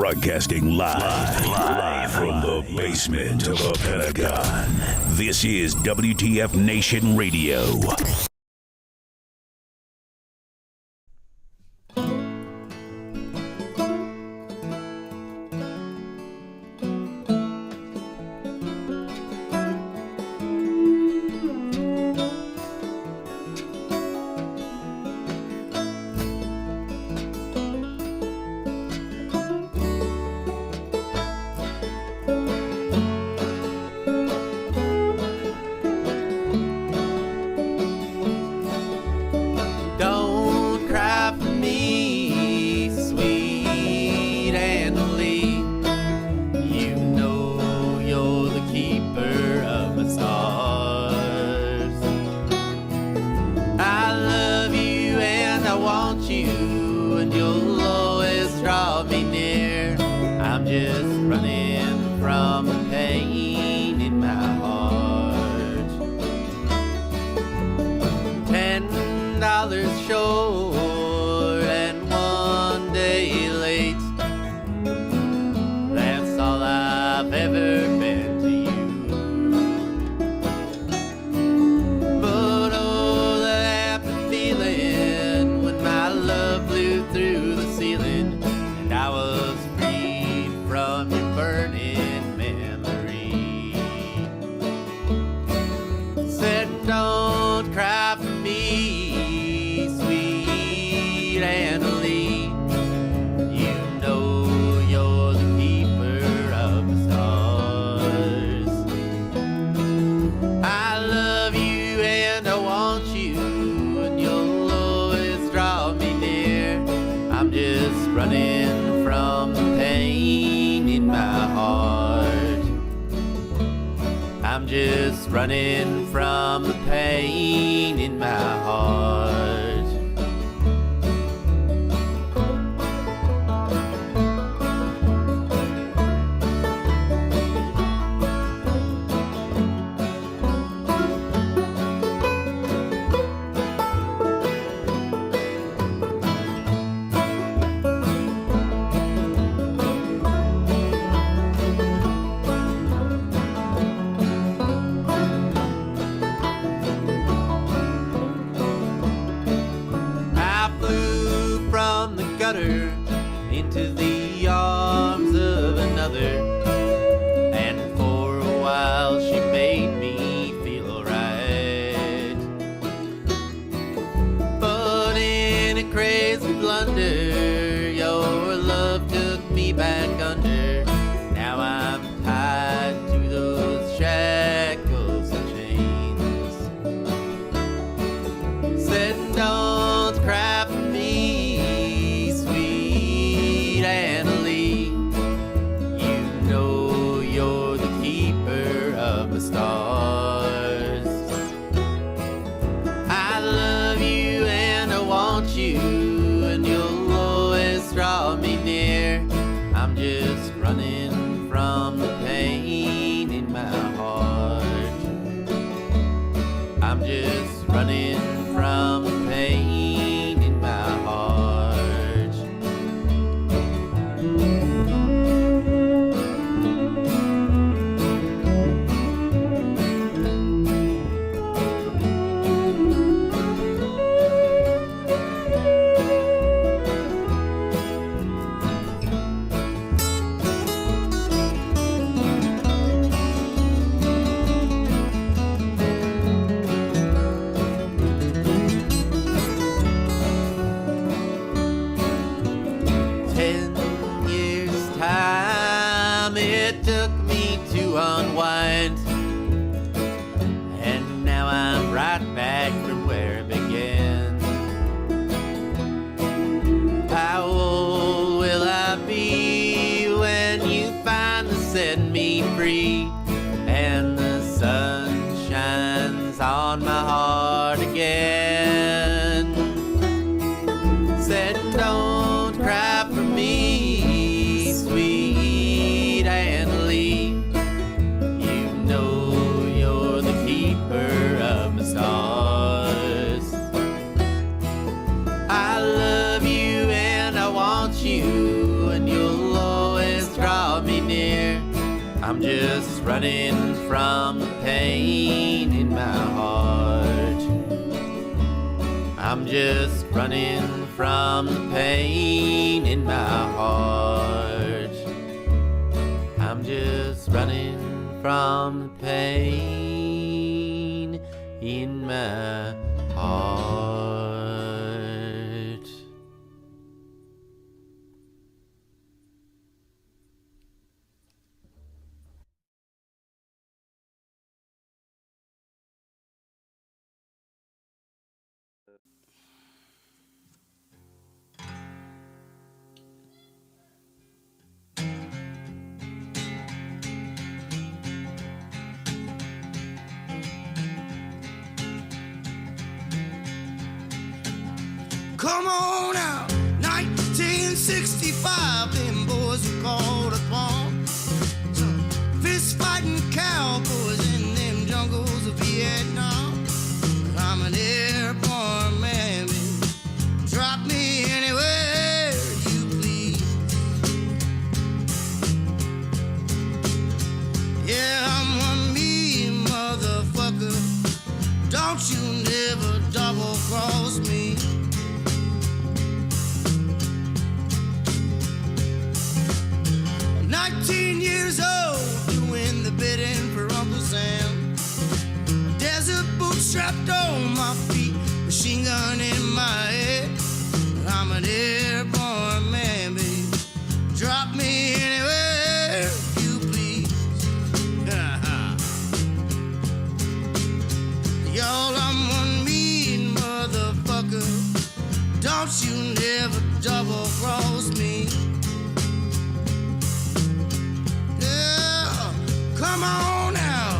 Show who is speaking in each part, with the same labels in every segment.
Speaker 1: Broadcasting live from the basement of a Pentagon. This is WTF Nation Radio.
Speaker 2: Running from the pain in my heart. Into the arms of another, and for a while she made me feel alright. But in a crazy blunder, your love took me back under. Now I'm tied to those shackles and chains. Said don't cry for me, stars. I love you and I want you, and you'll always draw me near. I'm just running from the pain in my heart. I'm just running from the pain in my heart. Unwind, and now I'm right back from where it began. How old will I be when you finally set me free and the sun shines on my heart again? Said don't cry for me, sweet Annalie. Stars. I love you and I want you, and you'll always I'm just running from the pain in my heart. I'm just running from the pain in my heart. I'm just running from the pain in my heart.
Speaker 3: Come on out, 1965, them boys were called upon. Some fist fighting cowboys in them jungles of Vietnam. I'm an airborne man, baby. Drop me anywhere you please. Yeah, I'm one mean motherfucker. Don't you never double cross me. 19 years old, doing the bidding for Uncle Sam. Desert boots strapped on my feet, machine gun in my head. I'm an airborne man, baby. Drop me anywhere you please. Y'all, I'm one mean motherfucker. Don't you never double cross me. Come on now.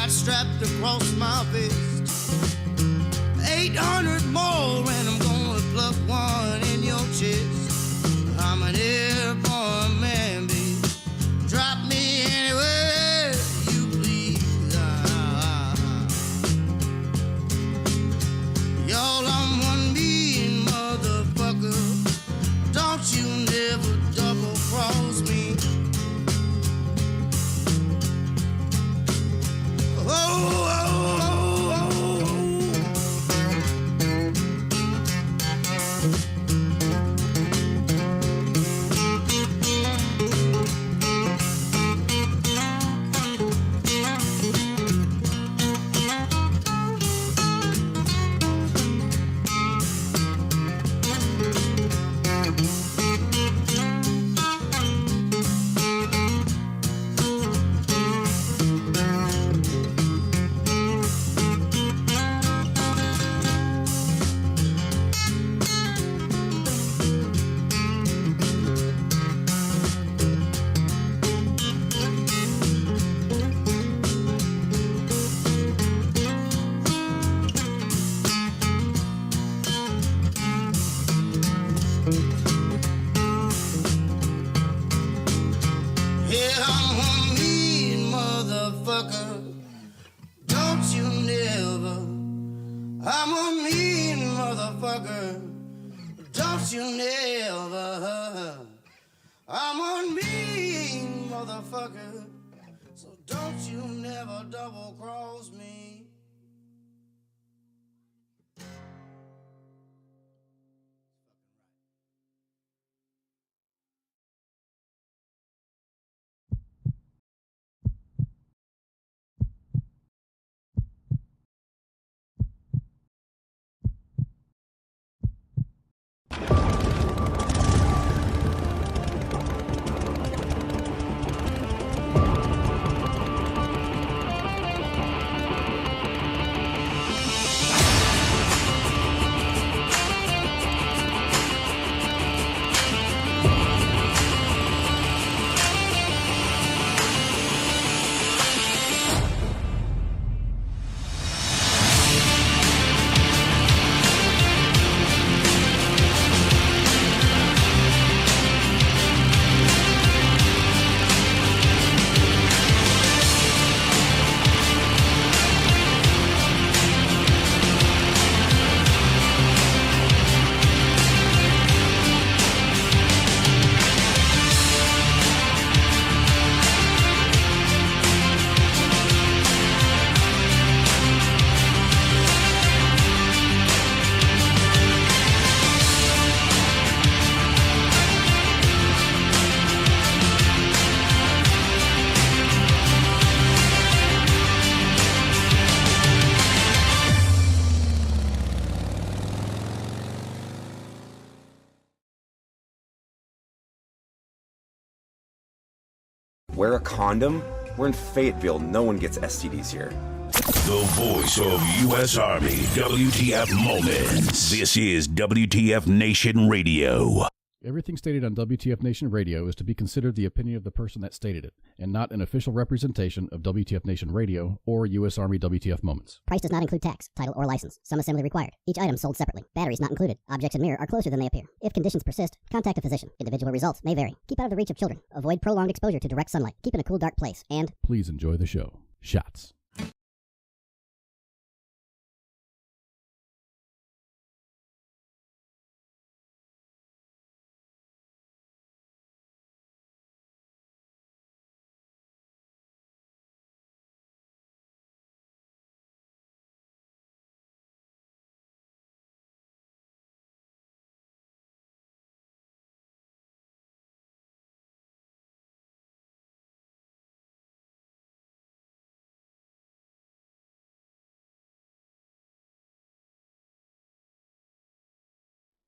Speaker 3: Strapped across my vest, 800 more, and I'm gonna pluck one in your chest. I'm an airborne man, baby. Drop me anywhere you please. Y'all, I'm one mean motherfucker. Don't you never double cross me. Oh, oh, oh, I'm a mean motherfucker. Don't you never. I'm a mean motherfucker. So don't you never double cross me.
Speaker 4: Wear a condom. We're in Fayetteville. No one gets STDs here.
Speaker 1: The voice of US Army WTF moments. This is WTF Nation Radio.
Speaker 5: Everything stated on WTF Nation Radio is to be considered the opinion of the person that stated it, and not an official representation of WTF Nation Radio or US Army WTF moments.
Speaker 6: Price does not include tax, title, or license. Some assembly required. Each item sold separately. Batteries not included. Objects in mirror are closer than they appear. If conditions persist, contact a physician. Individual results may vary. Keep out of the reach of children. Avoid prolonged exposure to direct sunlight. Keep in a cool, dark place. And
Speaker 5: please enjoy the show. Shots.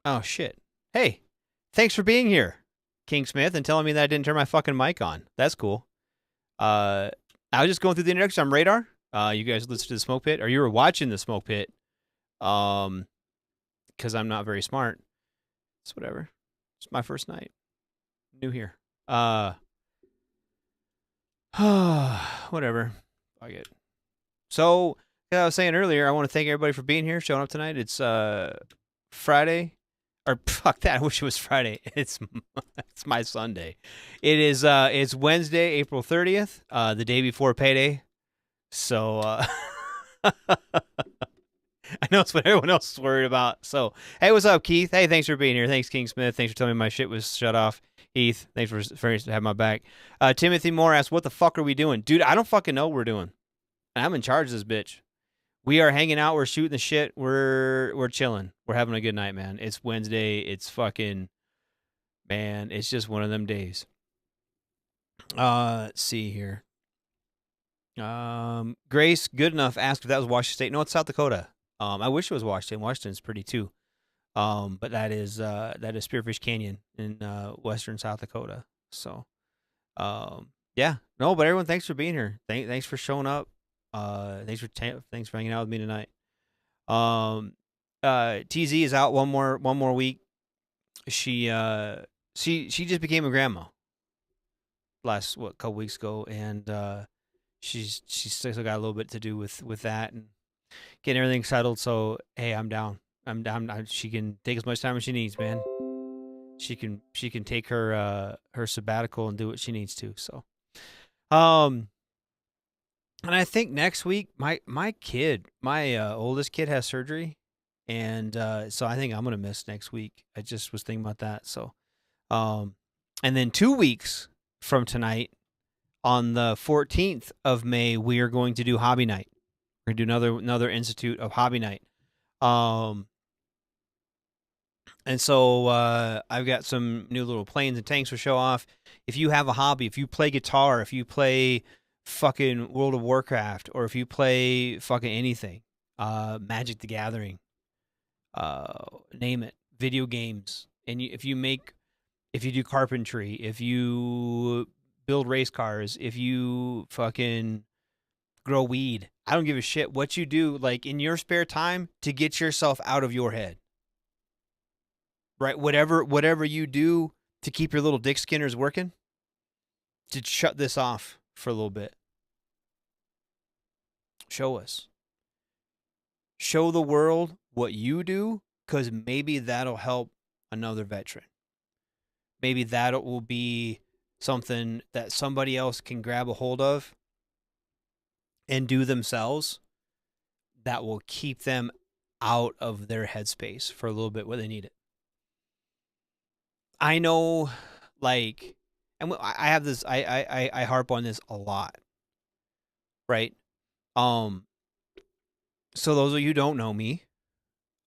Speaker 7: Oh, shit. Hey, thanks for being here, King Smith, and telling me that I didn't turn my fucking mic on. That's cool. I was just going through the introduction. I'm Radar. You guys listened to the Smoke Pit, or you were watching the Smoke Pit, because I'm not very smart. It's whatever. It's my first night. New here. Whatever. Fuck it. So, as I was saying earlier, I want to thank everybody for being here, showing up tonight. It's Friday. Or fuck that, I wish it was Friday. It's my Sunday. It is it's Wednesday, April 30th, the day before payday. So I know it's what everyone else is worried about. So, hey, what's up, Keith? Hey, thanks for being here. Thanks, King Smith. Thanks for telling me my shit was shut off. Heath, thanks for having my back. Timothy Moore asked, what the fuck are we doing? Dude, I don't fucking know what we're doing. And I'm in charge of this bitch. We are hanging out. We're shooting the shit. We're chilling. We're having a good night, man. It's Wednesday. It's fucking, man, it's just one of them days. Let's see here. Grace Goodenough asked if that was Washington State. No, it's South Dakota. I wish it was Washington. Washington's pretty too. But that is Spearfish Canyon in western South Dakota. So, yeah. No, but everyone, thanks for being here. Thanks for showing up. Thanks for hanging out with me tonight. TZ is out one more week. She just became a grandma couple weeks ago, and she's still got a little bit to do with that and getting everything settled. So hey, I'm down. She can take as much time as she needs, man. She can take her sabbatical and do what she needs to. So, and I think next week, my oldest kid has surgery, and so I think I'm gonna miss next week. I just was thinking about that. So, and then 2 weeks from tonight, on the 14th of May, we are going to do Hobby Night. We're gonna do another institute of Hobby Night. And so I've got some new little planes and tanks to show off. If you have a hobby, if you play guitar, if you play fucking World of Warcraft, or if you play fucking anything, Magic the Gathering, name it, video games, and if you do carpentry, if you build race cars, if you fucking grow weed, I don't give a shit what you do, like in your spare time to get yourself out of your head, right? Whatever you do to keep your little dick skinners working, to shut this off for a little bit. Show us. Show the world what you do, because maybe that'll help another veteran. Maybe that will be something that somebody else can grab a hold of and do themselves, that will keep them out of their headspace for a little bit where they need it. I know, like, and I have this, I harp on this a lot, right? So those of you who don't know me,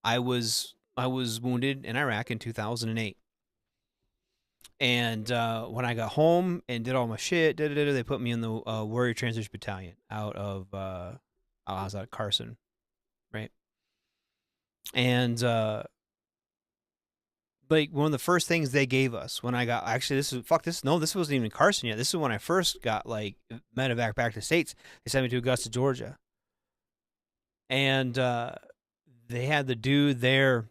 Speaker 7: I was wounded in Iraq in 2008. And when I got home and did all my shit, they put me in the Warrior Transition Battalion out of I was out of Carson, right? And but like one of the first things they gave us when I got, actually this wasn't even Carson yet. This is when I first got like medevac back to the States. They sent me to Augusta, Georgia. And they had the dude there.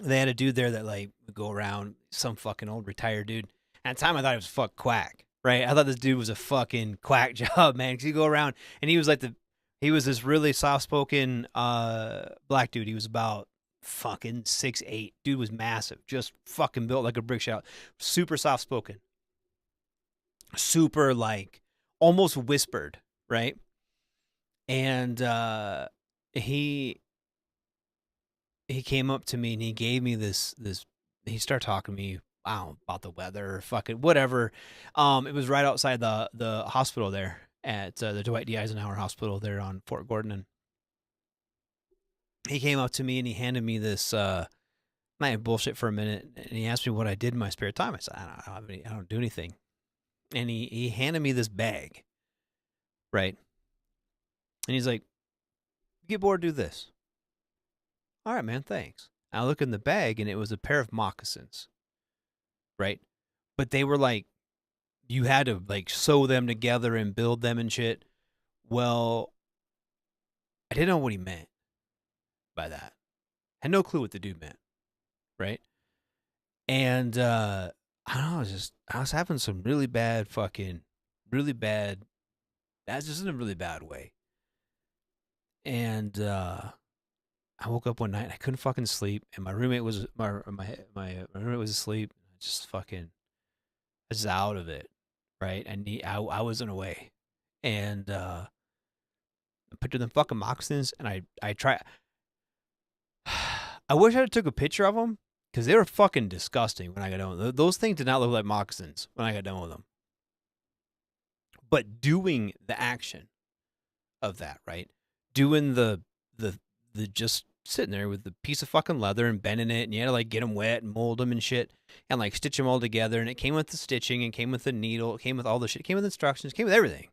Speaker 7: They had a dude there that like would go around, some fucking old retired dude. At the time I thought he was fuck quack, right? I thought this dude was a fucking quack job, man. Cause you go around and he was like he was this really soft-spoken black dude. He was about fucking 6'8". Dude was massive, just fucking built like a brick shell. Super soft-spoken. Super like almost whispered, right? And he came up to me and he gave me this he started talking to me, wow, about the weather or fucking whatever. It was right outside the hospital there at the Dwight D. Eisenhower Hospital there on Fort Gordon. And he came up to me and he handed me this my bullshit for a minute, and he asked me what I did in my spare time. I said, I don't do anything. And he handed me this bag, right? And he's like, you get bored, do this. All right, man, thanks. I look in the bag, and it was a pair of moccasins, right? But they were like, you had to like sew them together and build them and shit. Well, I didn't know what he meant by that. I had no clue what the dude meant, right? And I don't know, I was having some really bad, that's just in a really bad way. And I woke up one night and I couldn't fucking sleep, and my roommate was my roommate was asleep. I was out of it, right? I wasn't away, and I pictured them fucking moccasins, and I try. I wish I had took a picture of them because they were fucking disgusting when I got done with them. Those things did not look like moccasins when I got done with them. But doing the action of that, right? Doing the just sitting there with the piece of fucking leather and bending it, and you had to like get them wet and mold them and shit, and like stitch them all together. And it came with the stitching, and came with the needle, it came with all the shit, it came with instructions, it came with everything,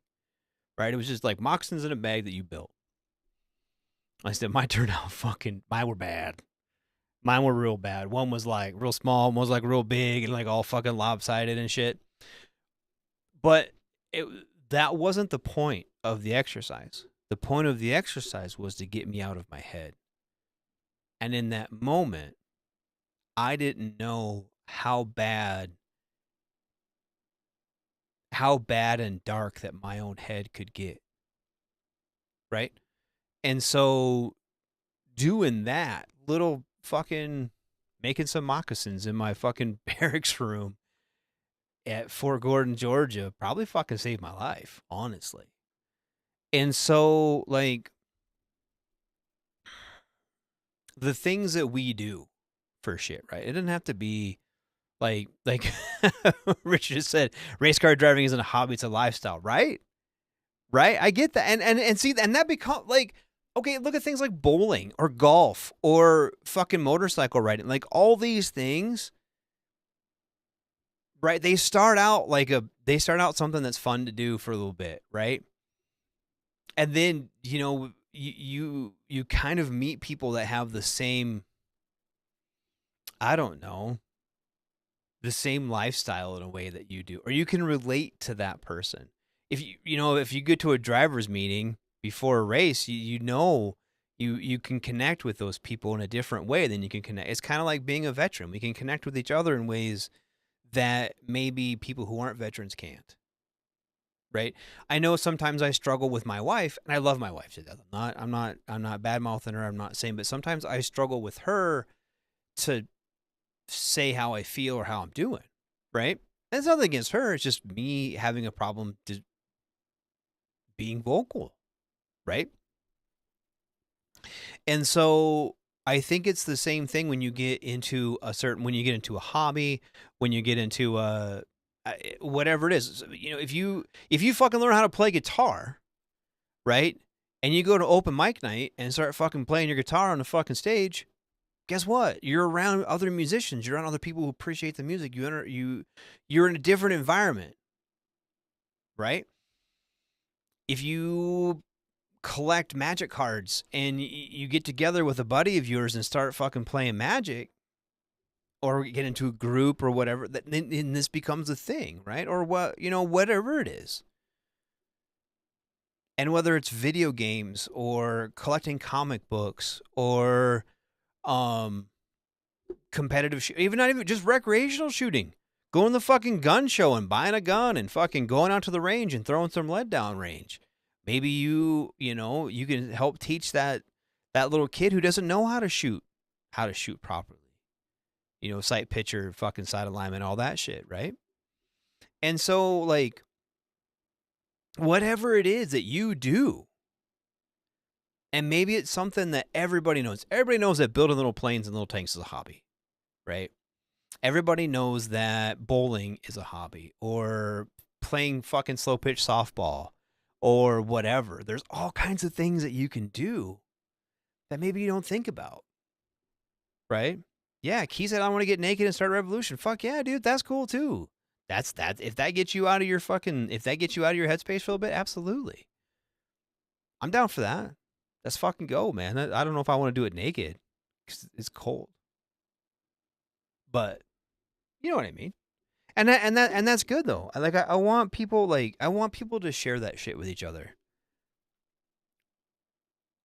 Speaker 7: right? It was just like moccasins in a bag that you built. I said, mine turned out mine were bad. Mine were real bad. One was like real small, one was like real big and like all fucking lopsided and shit. But that wasn't the point of the exercise. The point of the exercise was to get me out of my head. And in that moment, I didn't know how bad and dark that my own head could get. Right? And so doing that, little fucking making some moccasins in my fucking barracks room at Fort Gordon, Georgia, probably fucking saved my life, honestly. And so, like, the things that we do for shit, right? It doesn't have to be like Richard just said, race car driving isn't a hobby, it's a lifestyle, right? Right? I get that. And see, and that becomes like, okay, look at things like bowling or golf or fucking motorcycle riding. Like all these things, right? They start out something that's fun to do for a little bit, right? And then, you know, you kind of meet people that have the same, I don't know, the same lifestyle in a way that you do, or you can relate to that person. If you get to a driver's meeting before a race, you can connect with those people in a different way than you can connect. It's kind of like being a veteran. We can connect with each other in ways that maybe people who aren't veterans can't. Right? I know sometimes I struggle with my wife, and I love my wife to death. I'm not bad mouthing her. I'm not saying, but sometimes I struggle with her to say how I feel or how I'm doing. Right? And it's nothing against her. It's just me having a problem being vocal. Right? And so I think it's the same thing when you get into a hobby, when you get into whatever it is. You know, if you fucking learn how to play guitar, right? And you go to open mic night and start fucking playing your guitar on the fucking stage, guess what? You're around other musicians. You're around other people who appreciate the music. You're in a different environment, right? If you collect magic cards and you get together with a buddy of yours and start fucking playing magic, or get into a group or whatever, and this becomes a thing, right? Or what, whatever it is. And whether it's video games or collecting comic books or competitive even not even just recreational shooting, going to the fucking gun show and buying a gun and fucking going out to the range and throwing some lead down range. Maybe you can help teach that little kid who doesn't know how to shoot properly. Sight picture, fucking sight alignment, all that shit, right? And so, like, whatever it is that you do, and maybe it's something that everybody knows. Everybody knows that building little planes and little tanks is a hobby, right? Everybody knows that bowling is a hobby, or playing fucking slow pitch softball, or whatever. There's all kinds of things that you can do that maybe you don't think about, right? Yeah, Key said, I want to get naked and start a revolution. Fuck yeah, dude, that's cool too. That's that. If that gets you out of your headspace for a little bit, absolutely. I'm down for that. Let's fucking go, man. I don't know if I want to do it naked because it's cold, but you know what I mean. And that's good though. I want people to share that shit with each other,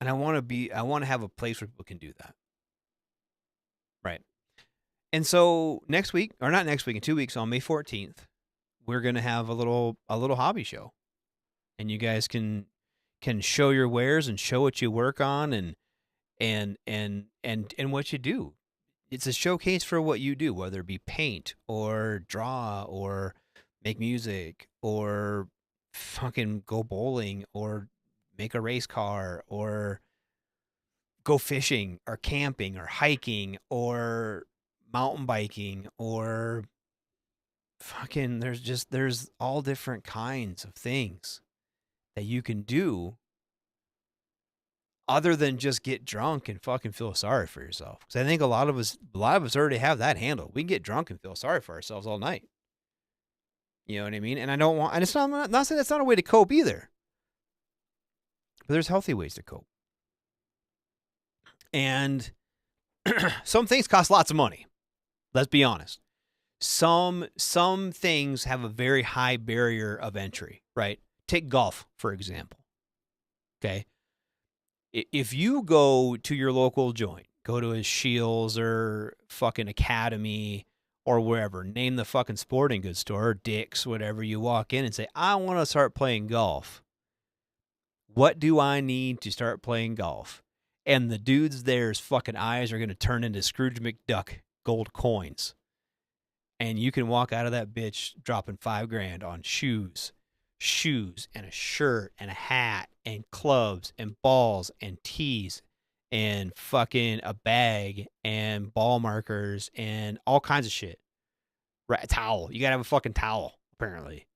Speaker 7: and I want to have a place where people can do that, right? And so in 2 weeks, on May 14th, we're gonna have a little hobby show, and you guys can show your wares and show what you work on and what you do. It's a showcase for what you do, whether it be paint or draw or make music or fucking go bowling or make a race car or go fishing or camping or hiking or mountain biking or fucking there's all different kinds of things that you can do other than just get drunk and fucking feel sorry for yourself. Because I think a lot of us already have that handled. We can get drunk and feel sorry for ourselves all night. You know what I mean? And it's not saying that's not a way to cope either. But there's healthy ways to cope. And some things cost lots of money. Let's be honest. Some things have a very high barrier of entry, right? Take golf, for example. Okay? If you go to your local joint, go to a Shields or fucking Academy or wherever, name the fucking sporting goods store or Dick's, whatever, you walk in and say, I want to start playing golf. What do I need to start playing golf? And the dudes there's fucking eyes are going to turn into Scrooge McDuck gold coins. And you can walk out of that bitch dropping $5,000 on shoes and a shirt and a hat and clubs and balls and tees and fucking a bag and ball markers and all kinds of shit. Right, a towel. You gotta have a fucking towel, apparently.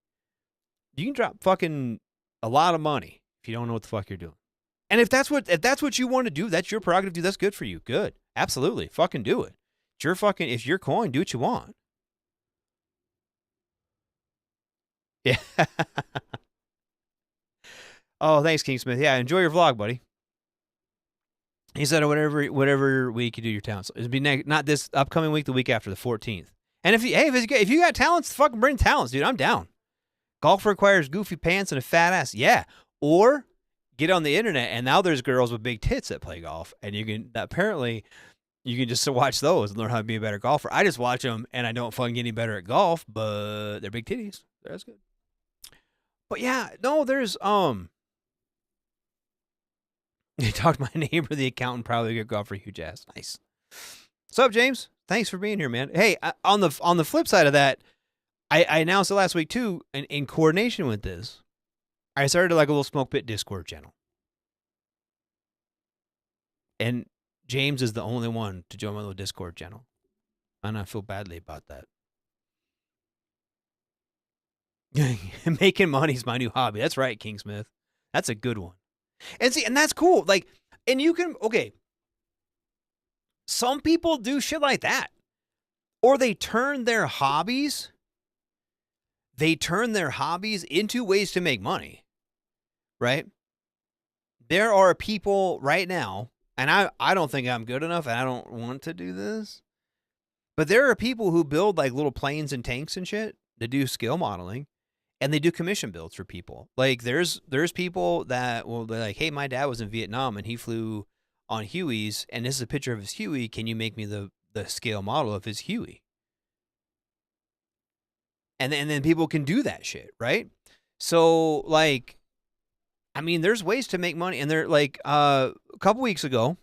Speaker 7: You can drop fucking a lot of money if you don't know what the fuck you're doing. And if that's what you want to do, that's your prerogative, dude. That's good for you. Good. Absolutely. Fucking do it. It's your coin, do what you want. Yeah. Oh, thanks, King Smith. Yeah, enjoy your vlog, buddy. He said whatever week you do your talents. It'll be not this upcoming week, the week after, the 14th. And if you got talents, fucking bring talents, dude. I'm down. Golf requires goofy pants and a fat ass. Yeah. Or get on the internet, and now there's girls with big tits that play golf, and you can just watch those and learn how to be a better golfer. I just watch them, and I don't fucking get any better at golf, but they're big titties. That's good. But yeah, no, there's you talked to my neighbor, the accountant, probably a good golfer, huge ass. Nice. What's up, James? Thanks for being here, man. Hey, on the flip side of that, I announced it last week too, and in coordination with this, I started like a little Smoke Pit Discord channel. And James is the only one to join my little Discord channel. And I feel badly about that. Making money is my new hobby. That's right, King Smith. That's a good one. And see, and that's cool. Like, and you can, okay. Some people do shit like that. Or they turn their hobbies into ways to make money. Right? There are people right now, and I don't think I'm good enough, and I don't want to do this, But there are people who build like little planes and tanks and shit to do scale modeling, and they do commission builds for people. Like there's people that will be like, hey, my dad was in Vietnam and he flew on Hueys, and this is a picture of his Huey. Can you make me the scale model of his Huey? And then people can do that shit, right? So like, I mean, there's ways to make money, and they're like a couple weeks ago,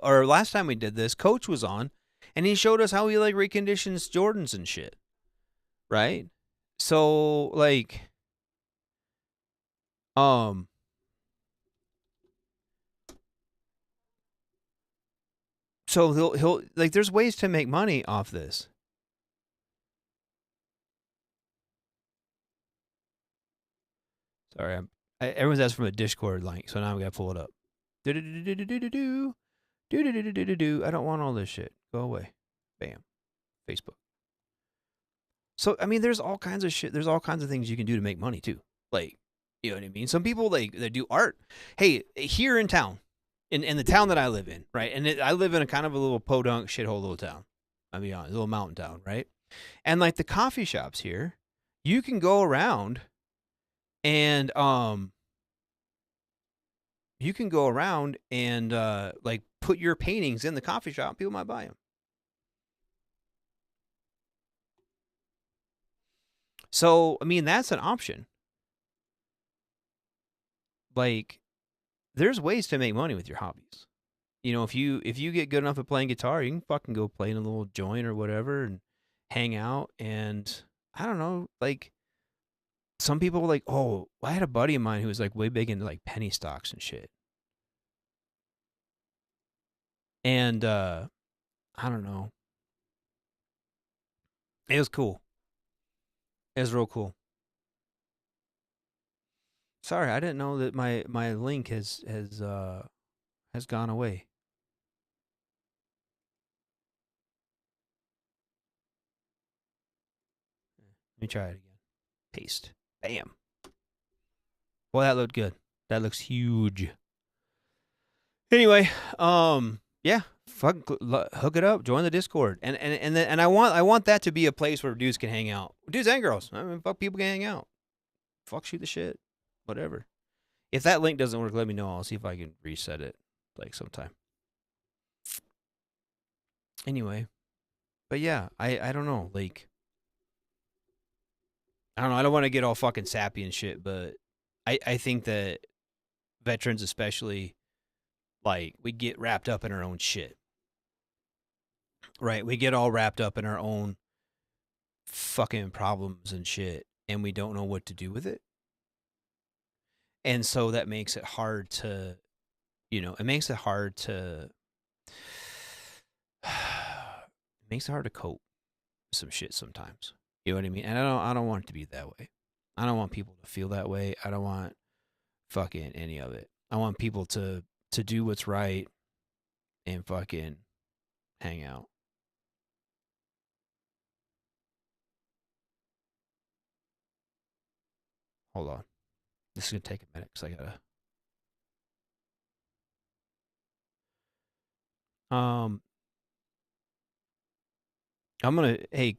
Speaker 7: or last time we did this, Coach was on, and he showed us how he like reconditions Jordans and shit, right? So like, so he'll like, there's ways to make money off this. Sorry, everyone's asking for a Discord link, so now we gotta pull it up. I don't want all this shit. Go away. Bam. Facebook. So I mean, there's all kinds of shit. There's all kinds of things you can do to make money too. Like, you know what I mean? Some people like they do art. Hey, here in town, in the town that I live in, right? And I live in a kind of a little podunk shithole little town. I'll be honest, a little mountain town, right? And like the coffee shops here, you can go around and like put your paintings in the coffee shop. People might buy them. So, I mean, that's an option. Like, there's ways to make money with your hobbies. You know, if you get good enough at playing guitar, you can fucking go play in a little joint or whatever and hang out. And I don't know, like, some people were like, oh, I had a buddy of mine who was like way big into like penny stocks and shit. And I don't know. It was cool. It was real cool. Sorry, I didn't know that my link has gone away. Let me try it again. Paste. Bam. Boy, that looked good. That looks huge. Anyway, yeah, hook it up, join the Discord, and I want that to be a place where dudes can hang out, dudes and girls. I mean, fuck, people can hang out. Fuck, shoot the shit, whatever. If that link doesn't work, let me know. I'll see if I can reset it like sometime. Anyway, but yeah, I don't know, like, I don't know. I don't want to get all fucking sappy and shit, but I think that veterans especially, like, we get wrapped up in our own shit. Right? We get all wrapped up in our own fucking problems and shit, and we don't know what to do with it. And so that makes it hard to, you know, it makes it hard to cope with some shit sometimes. You know what I mean? And I don't want it to be that way. I don't want people to feel that way. I don't want fucking any of it. I want people to do what's right and fucking hang out. Hold on. This is going to take a minute because I got to... I'm going to... Hey,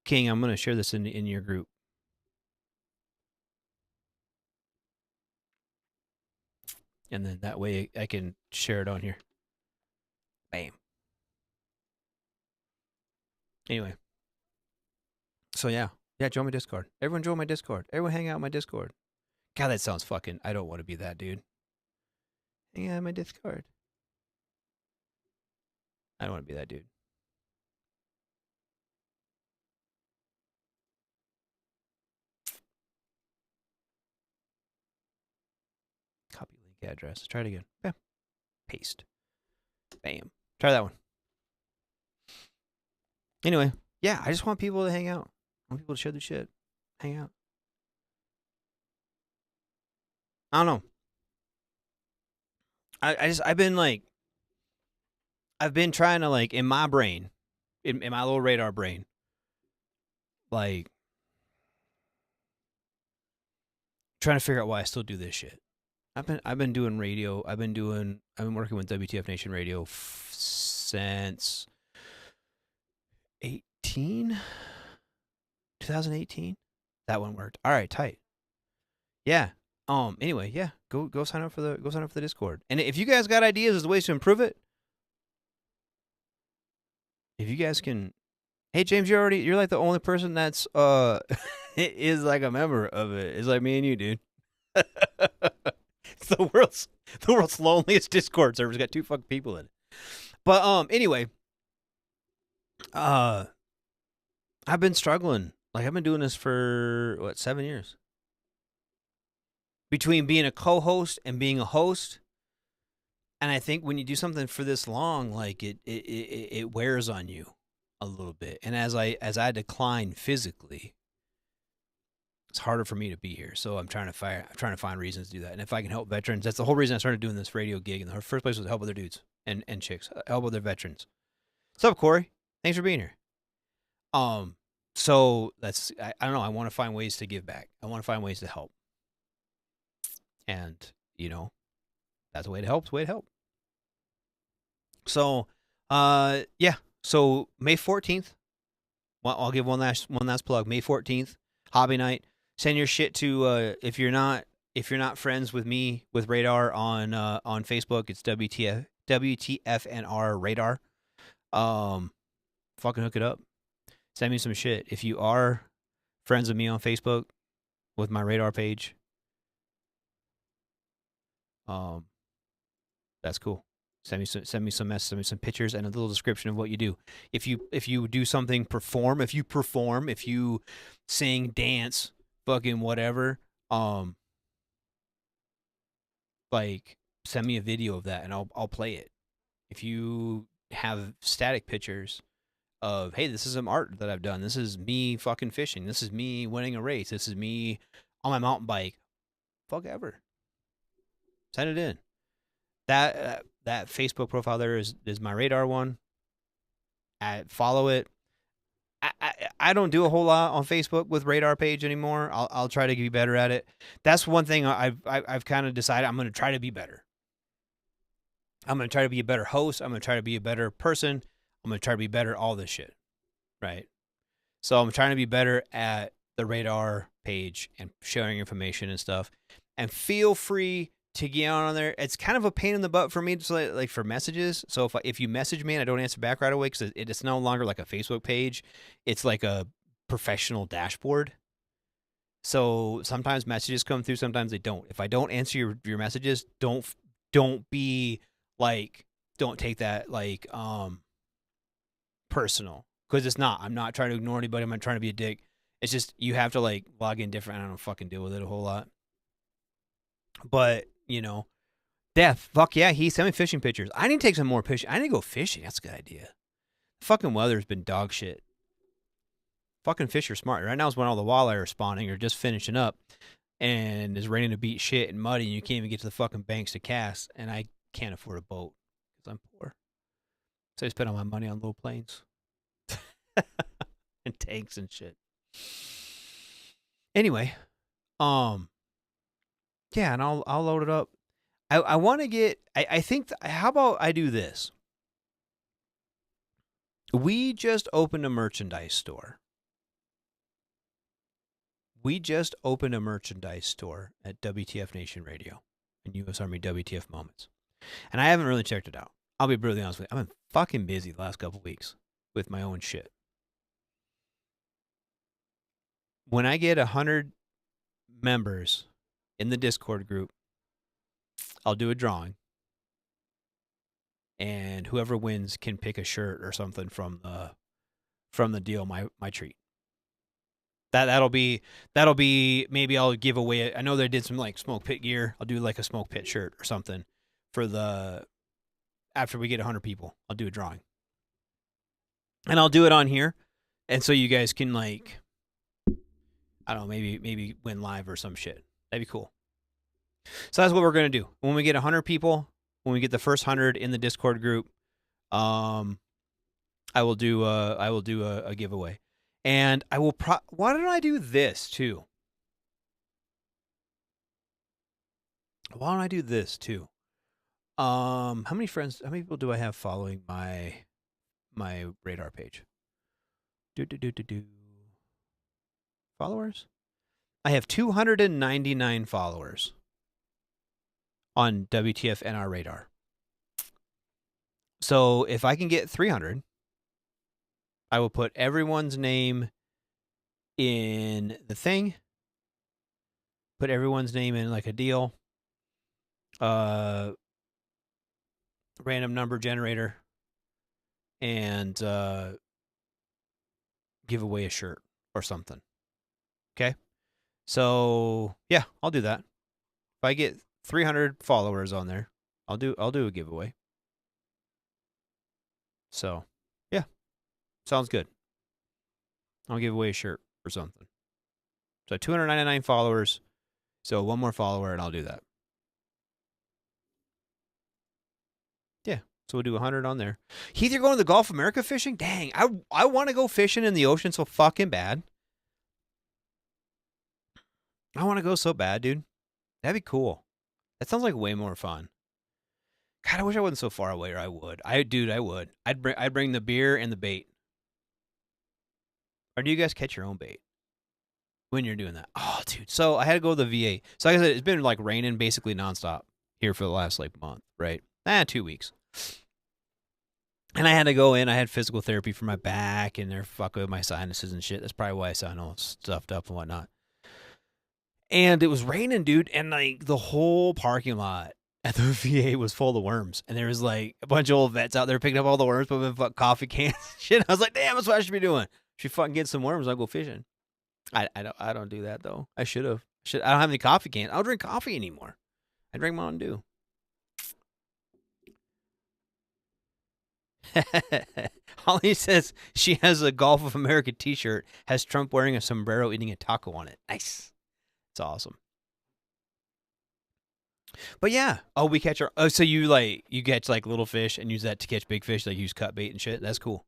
Speaker 7: King, I'm going to share this in your group. And then that way I can share it on here. Bam. Anyway. So yeah. Yeah, join my Discord. Everyone join my Discord. Everyone hang out in my Discord. God, that sounds fucking... I don't want to be that dude. Hang out in my Discord. I don't want to be that dude. Copy link address. Let's try it again. Bam. Paste. Bam. Try that one. Anyway, yeah, I just want people to hang out. I want people to share their shit. Hang out. I don't know. I've been trying to, like, in my brain, in my little radar brain, like, trying to figure out why I still do this shit. I've been doing radio. I've been working with WTF Nation Radio since 2018. That one worked. All right, tight. Yeah. Anyway, yeah. Go sign up for the Discord. And if you guys got ideas as ways to improve it, if you guys can, hey James, you're like the only person that's is like a member of it. It's like me and you, dude. It's the world's loneliest Discord server. It's got 2 fucking people in it. But anyway, I've been struggling. Like I've been doing this for 7 years. Between being a co-host and being a host, and I think when you do something for this long, like it wears on you a little bit. And as I decline physically, it's harder for me to be here. So I'm trying to find reasons to do that. And if I can help veterans, that's the whole reason I started doing this radio gig in the first place, was to help other dudes and chicks, help other veterans. What's up, Corey? Thanks for being here. So that's, I don't know. I want to find ways to give back. I want to find ways to help. And, that's a way to help. It's a way to help. So, yeah. So May 14th, I'll give one last plug. May 14th, hobby night. Send your shit to, if you're not friends with me with Radar on Facebook, it's WTFNR Radar. Fucking hook it up. Send me some shit. If you are friends with me on Facebook with my Radar page, that's cool. Send me some messages, send me some pictures and a little description of what you do. If you do something, if you sing, dance, fucking whatever, like send me a video of that and I'll play it. If you have static pictures of, hey, this is some art that I've done. This is me fucking fishing. This is me winning a race. This is me on my mountain bike. Fuck ever. Send it in. That Facebook profile there is my Radar one. Follow it. I don't do a whole lot on Facebook with Radar page anymore. I'll try to be better at it. That's one thing I've kind of decided I'm going to try to be better. I'm going to try to be a better host. I'm going to try to be a better person. I'm going to try to be better at all this shit. Right? So I'm trying to be better at the Radar page and sharing information and stuff. And feel free to get on there. It's kind of a pain in the butt for me to like for messages. So if you message me and I don't answer back right away, because it's no longer like a Facebook page, it's like a professional dashboard. So sometimes messages come through, sometimes they don't. If I don't answer your messages, don't be like, don't take that like personal, because it's not. I'm not trying to ignore anybody. I'm not trying to be a dick. It's just you have to like log in different. I don't fucking deal with it a whole lot. But, Death, fuck yeah, he sent me fishing pictures. I need to take some more fishing. I need to go fishing. That's a good idea. The fucking weather's been dog shit. Fucking fish are smart. Right now is when all the walleye are spawning or just finishing up. And it's raining to beat shit and muddy and you can't even get to the fucking banks to cast. And I can't afford a boat because I'm poor. So I spend all my money on little planes. And tanks and shit. Anyway, yeah, and I'll load it up. I want to get. I think. How about I do this? We just opened a merchandise store. We just opened a merchandise store at WTF Nation Radio and US Army WTF Moments, and I haven't really checked it out. I'll be brutally honest with you. I've been fucking busy the last couple weeks with my own shit. When I get 100 members in the Discord group, I'll do a drawing, and whoever wins can pick a shirt or something from the deal. My treat. That'll be maybe I'll give away. I know they did some like smoke pit gear. I'll do like a smoke pit shirt or something for after we get 100 people. I'll do a drawing, and I'll do it on here, and so you guys can like, I don't know, maybe win live or some shit. That'd be cool. So that's what we're going to do. When we get 100 people, when we get the first 100 in the Discord group, I will do a giveaway. And I will why don't I do this too? Why don't I do this too? How many people do I have following my radar page? Do. Followers? I have 299 followers on WTF NR radar. So if I can get 300, I will put everyone's name in the thing. Put everyone's name in like a deal. Random number generator. And give away a shirt or something. Okay? So yeah, I'll do that. If I get 300 followers on there, I'll do a giveaway. So yeah, sounds good. I'll give away a shirt or something. So 299 followers. So one more follower and I'll do that. Yeah. So we'll do 100 on there. Heath, you're going to the Gulf of America fishing? Dang, I want to go fishing in the ocean so fucking bad. I want to go so bad, dude. That'd be cool. That sounds like way more fun. God, I wish I wasn't so far away, or I would. I would. I'd bring the beer and the bait. Or do you guys catch your own bait when you're doing that? Oh, dude. So I had to go to the VA. So like I said, it's been like raining basically nonstop here for the last like month, right? 2 weeks. And I had to go in. I had physical therapy for my back, and they're fucking with my sinuses and shit. That's probably why I sound all stuffed up and whatnot. And it was raining, dude, and like the whole parking lot at the VA was full of worms. And there was like a bunch of old vets out there picking up all the worms, putting them in coffee cans and shit. I was like, damn, that's what I should be doing. Should fucking get some worms, I'll go fishing. I don't do that though. I should have. I don't have any coffee cans. I don't drink coffee anymore. I drink Mountain Dew. Holly says she has a Gulf of America t-shirt, has Trump wearing a sombrero eating a taco on it. Nice. It's awesome. But yeah. Oh, we catch our... Oh, so you catch like little fish and use that to catch big fish, like use cut bait and shit? That's cool.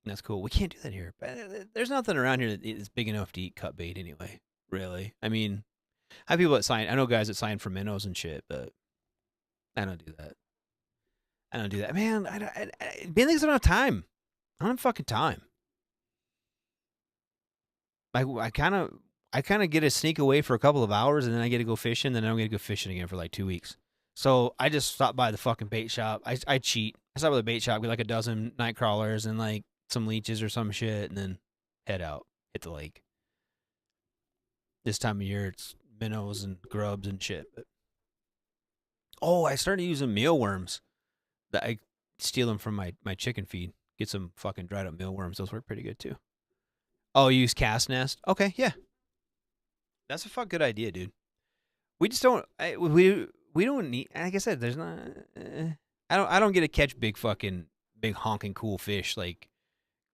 Speaker 7: That's cool. We can't do that here. But there's nothing around here that is big enough to eat cut bait anyway, really. I mean, I have people that sign... I know guys that sign for minnows and shit, but I don't do that. Man, being things I don't have time. I don't have fucking time. I kind of get to sneak away for a couple of hours, and then I get to go fishing, then I don't get to go fishing again for like 2 weeks. So I just stop by the fucking bait shop. I cheat. I stop by the bait shop, get like a dozen night crawlers and like some leeches or some shit, and then head out, hit the lake. This time of year, it's minnows and grubs and shit. But I started using mealworms. I steal them from my chicken feed. Get some fucking dried up mealworms. Those work pretty good too. Oh, you use cast nest? Okay, yeah. That's a fucking good idea, dude. We just don't. We don't need. Like I said, there's not. I don't get to catch big honking cool fish like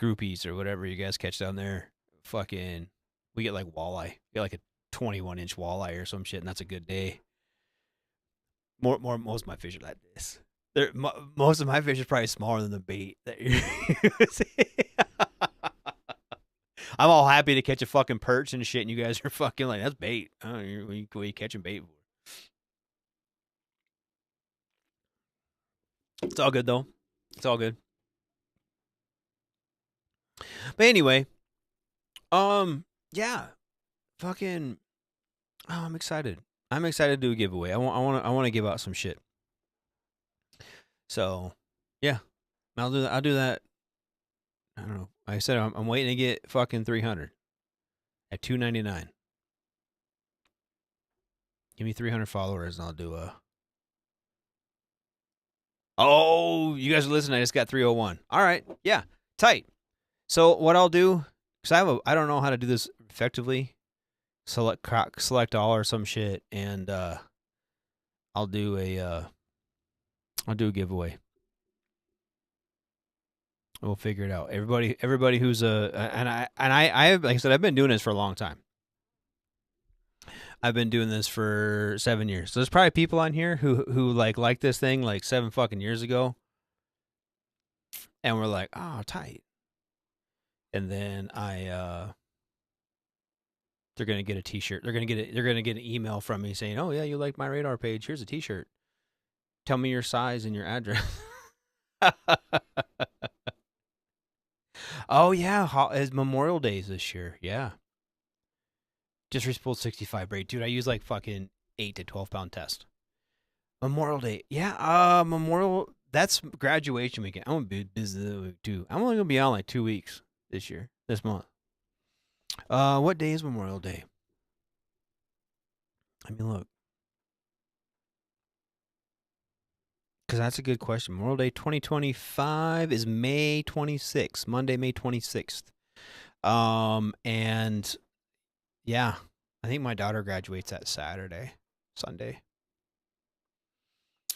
Speaker 7: groupies or whatever you guys catch down there. Fucking, we get like walleye. We get like a 21-inch walleye or some shit, and that's a good day. Most of my fish are like this. Most of my fish is probably smaller than the bait that you're using. I'm all happy to catch a fucking perch and shit, and you guys are fucking like, that's bait. I don't know what are you catching bait for? It's all good, though. It's all good. But anyway, yeah. Fucking, I'm excited. I'm excited to do a giveaway. I want to give out some shit. So, yeah, I'll do that. I'll do that. I don't know. Like I said, I'm waiting to get fucking 300 at $2.99. Give me 300 followers, and I'll do a. Oh, you guys are listening. I just got 301. All right, yeah, tight. So what I'll do, because I don't know how to do this effectively. Select all or some shit, and I'll do a giveaway. We'll figure it out. Everybody who's and I like I said, I've been doing this for a long time. I've been doing this for 7 years. So there's probably people on here who like this thing like 7 fucking years ago, and we're like, oh, tight. And then I they're gonna get a T-shirt. They're gonna get an email from me saying, "Oh yeah, you like my radar page? Here's a T-shirt. Tell me your size and your address." Oh yeah, it's Memorial Days this year. Yeah. Just respooled 65 braid, dude. I use like fucking 8 to 12 pound test. Memorial Day, yeah. Memorial. That's graduation weekend. I'm gonna be busy that week too. I'm only gonna be on like 2 weeks this month. What day is Memorial Day? Let me look. Because that's a good question. Memorial Day 2025 is May 26th, Monday, May 26th. And yeah, I think my daughter graduates that Sunday.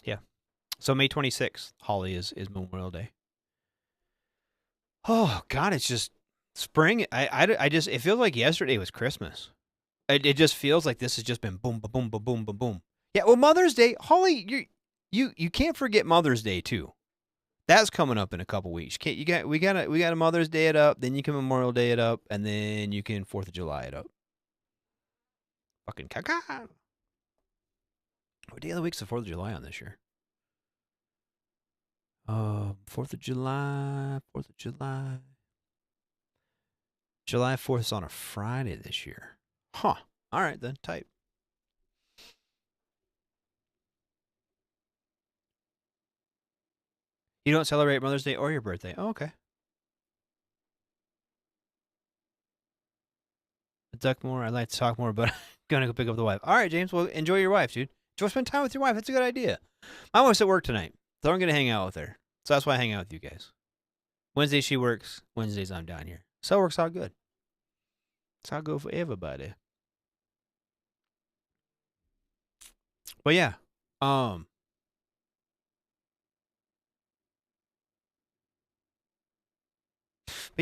Speaker 7: Yeah. So May 26th, Holly is Memorial Day. Oh God, it's just spring. I just, it feels like yesterday was Christmas. It just feels like this has just been boom, boom, boom, boom, boom, boom, boom. Yeah. Well, Mother's Day, Holly, you can't forget Mother's Day too. That's coming up in a couple weeks. We got a Mother's Day it up, then you can Memorial Day it up, and then you can 4th of July it up. Fucking caca. What day of the week's the 4th of July on this year? 4th of July. July 4th is on a Friday this year. Huh. All right then, type. You don't celebrate Mother's Day or your birthday. Oh, okay. Duck more. I'd like to talk more, but I'm going to go pick up the wife. All right, James. Well, enjoy your wife, dude. Go spend time with your wife. That's a good idea. My wife's at work tonight, so I'm going to hang out with her. So that's why I hang out with you guys. Wednesday she works. Wednesdays I'm down here. So it works out good. It's all good for everybody. But yeah. But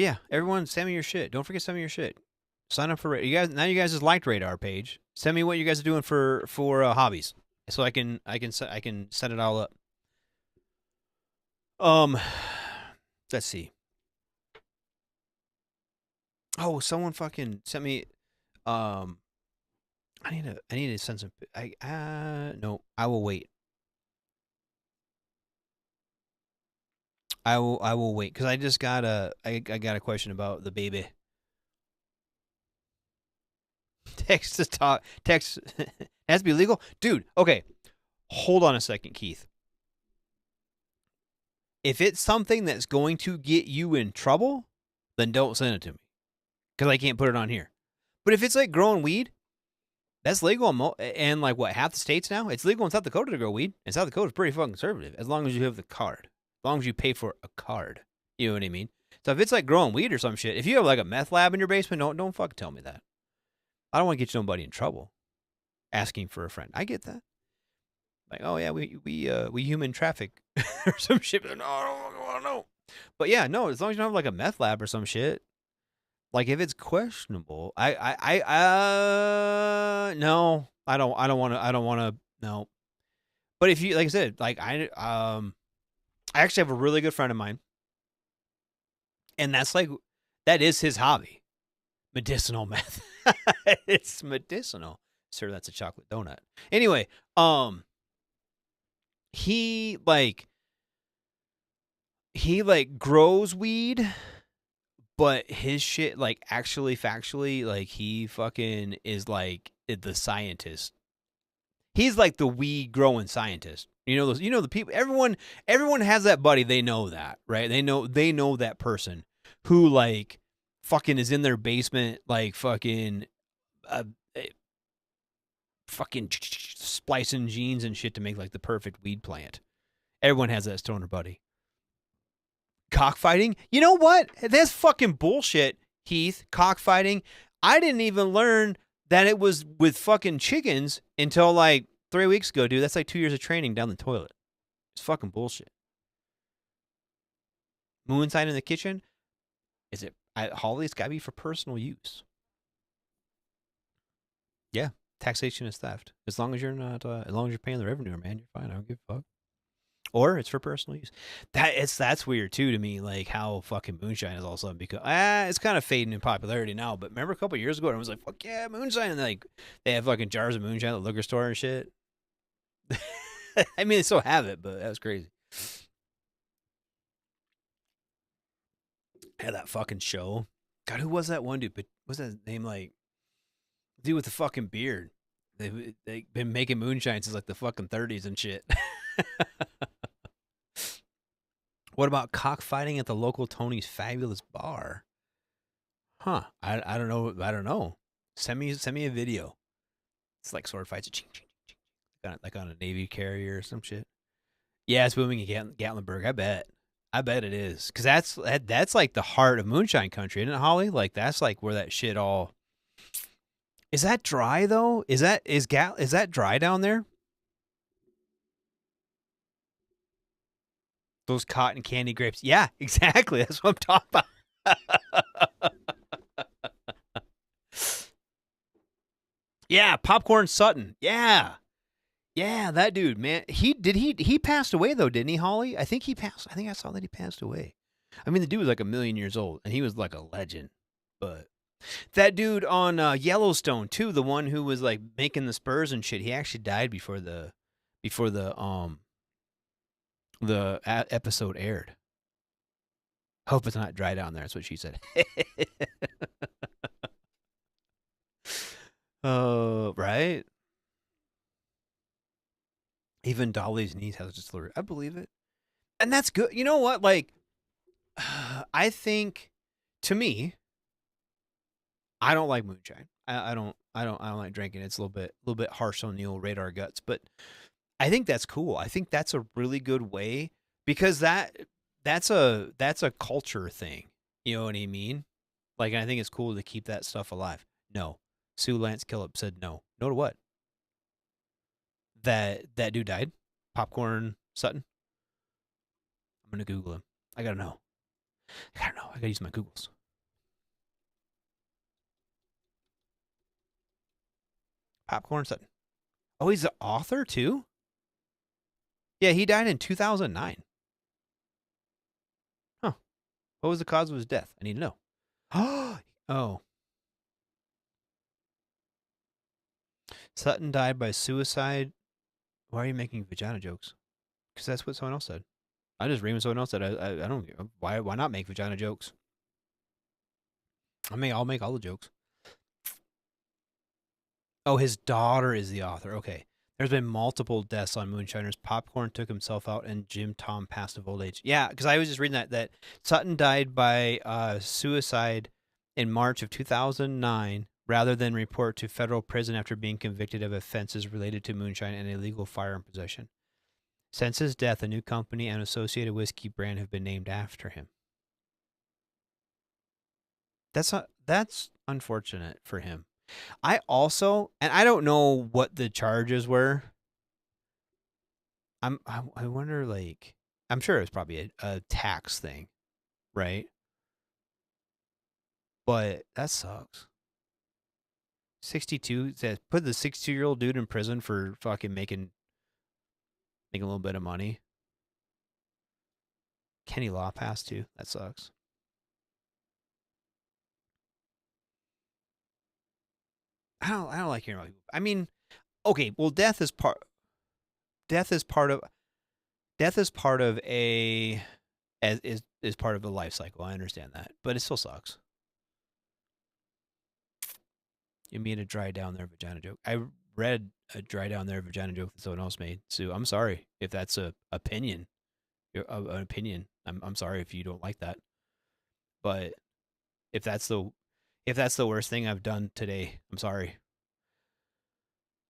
Speaker 7: yeah, everyone send me your shit. Don't forget to send me your shit. Sign up for you guys. Now you guys just liked Radar page. Send me what you guys are doing for hobbies, so I can set it all up. Let's see. Oh, someone fucking sent me. I need to send some. No, I will wait. I will wait because I just got I got a question about the baby. Text to talk. Text has to be legal, dude. Okay, hold on a second, Keith. If it's something that's going to get you in trouble, then don't send it to me because I can't put it on here. But if it's like growing weed, that's legal and like what, half the states now? It's legal in South Dakota to grow weed, and South Dakota is pretty fucking conservative as long as you have the card. As long as you pay for a card. You know what I mean? So if it's like growing weed or some shit, if you have like a meth lab in your basement, don't fucking tell me that. I don't want to get nobody in trouble asking for a friend. I get that. Like, oh yeah, we human traffic or some shit. No, I don't want to know. But yeah, no, as long as you don't have like a meth lab or some shit. Like if it's questionable, no, I don't want to, no. But if you, like I said, like I actually have a really good friend of mine, and that is his hobby, medicinal meth. It's medicinal. Sir, that's a chocolate donut. Anyway, he grows weed, but his shit, like, actually, factually, like, he fucking is, like, the scientist. He's, like, the weed growing scientist. The people, everyone has that buddy. They know that, right? They know that person who, like, fucking is in their basement, like, fucking splicing genes and shit to make, like, the perfect weed plant. Everyone has that stoner buddy. Cockfighting? You know what? That's fucking bullshit, Heath. Cockfighting. I didn't even learn that it was with fucking chickens until like 3 weeks ago, dude. That's like 2 years of training down the toilet. It's fucking bullshit. Moonshine in the kitchen? Is it? Holly, it's gotta be for personal use. Yeah. Taxation is theft. As long as you're not, as long as you're paying the revenue, man, you're fine. I don't give a fuck. Or it's for personal use. That's weird too to me, like how fucking moonshine is all of a sudden because it's kind of fading in popularity now. But remember a couple of years ago, I was like, "Fuck yeah, moonshine!" And like they have fucking jars of moonshine at the liquor store and shit. I mean, they still have it, but that was crazy. Had that fucking show. God, who was that one dude? But what's that name? Like dude with the fucking beard. They've been making moonshine since like the fucking 30s and shit. What about cockfighting at the local Tony's Fabulous Bar? Huh? I don't know. I don't know. Send me a video. It's like sword fights, like on a Navy carrier or some shit. Yeah, it's booming in Gatlinburg. I bet it is, because that's like the heart of moonshine country, isn't it, Holly? Like that's like where that shit all. Is that dry though? Is that dry down there? Those cotton candy grapes. Yeah, exactly. That's what I'm talking about. Yeah, Popcorn Sutton. Yeah. Yeah, that dude, man. He passed away though, didn't he, Holly? I think he passed. I think I saw that he passed away. I mean, the dude was like 1,000,000 years old, and he was like a legend. But that dude on Yellowstone too, the one who was like making the spurs and shit, he actually died before the episode aired. Hope it's not dry down there. That's what she said. Oh, right. Even Dolly's niece has a distillery. I believe it, and that's good. You know what? Like, I think, to me, I don't like moonshine. I don't like drinking. It's a little bit harsh on the old radar guts, but I think that's cool. I think that's a really good way, because that's a culture thing. You know what I mean? Like, I think it's cool to keep that stuff alive. No. Sue Lance Killip said no. No to what? That dude died? Popcorn Sutton? I'm going to Google him. I got to know. I got to use my Googles. Popcorn Sutton. Oh, he's the author too? Yeah, he died in 2009. Huh. What was the cause of his death? I need to know. Oh. Sutton died by suicide. Why are you making vagina jokes? Because that's what someone else said. I just read what someone else said. I don't. Why not make vagina jokes? I'll make all the jokes. Oh, his daughter is the author. Okay. There's been multiple deaths on moonshiners. Popcorn took himself out, and Jim Tom passed of old age. Yeah, because I was just reading that Sutton died by suicide in March of 2009, rather than report to federal prison after being convicted of offenses related to moonshine and illegal firearm possession. Since his death, a new company and associated whiskey brand have been named after him. That's unfortunate for him. I also, and I don't know what the charges were. I wonder, like, I'm sure it was probably a tax thing, right? But that sucks. 62 says put the 62-year-old dude in prison for fucking making a little bit of money. Kenny Law passed too. That sucks. I don't like hearing about people. I mean, okay, well, death is part of the life cycle. I understand that, but it still sucks. You mean a dry down their vagina joke? I read a dry down their vagina joke that someone else made. Sue, I'm sorry if that's an opinion. I'm sorry if you don't like that. But if that's the worst thing I've done today, I'm sorry.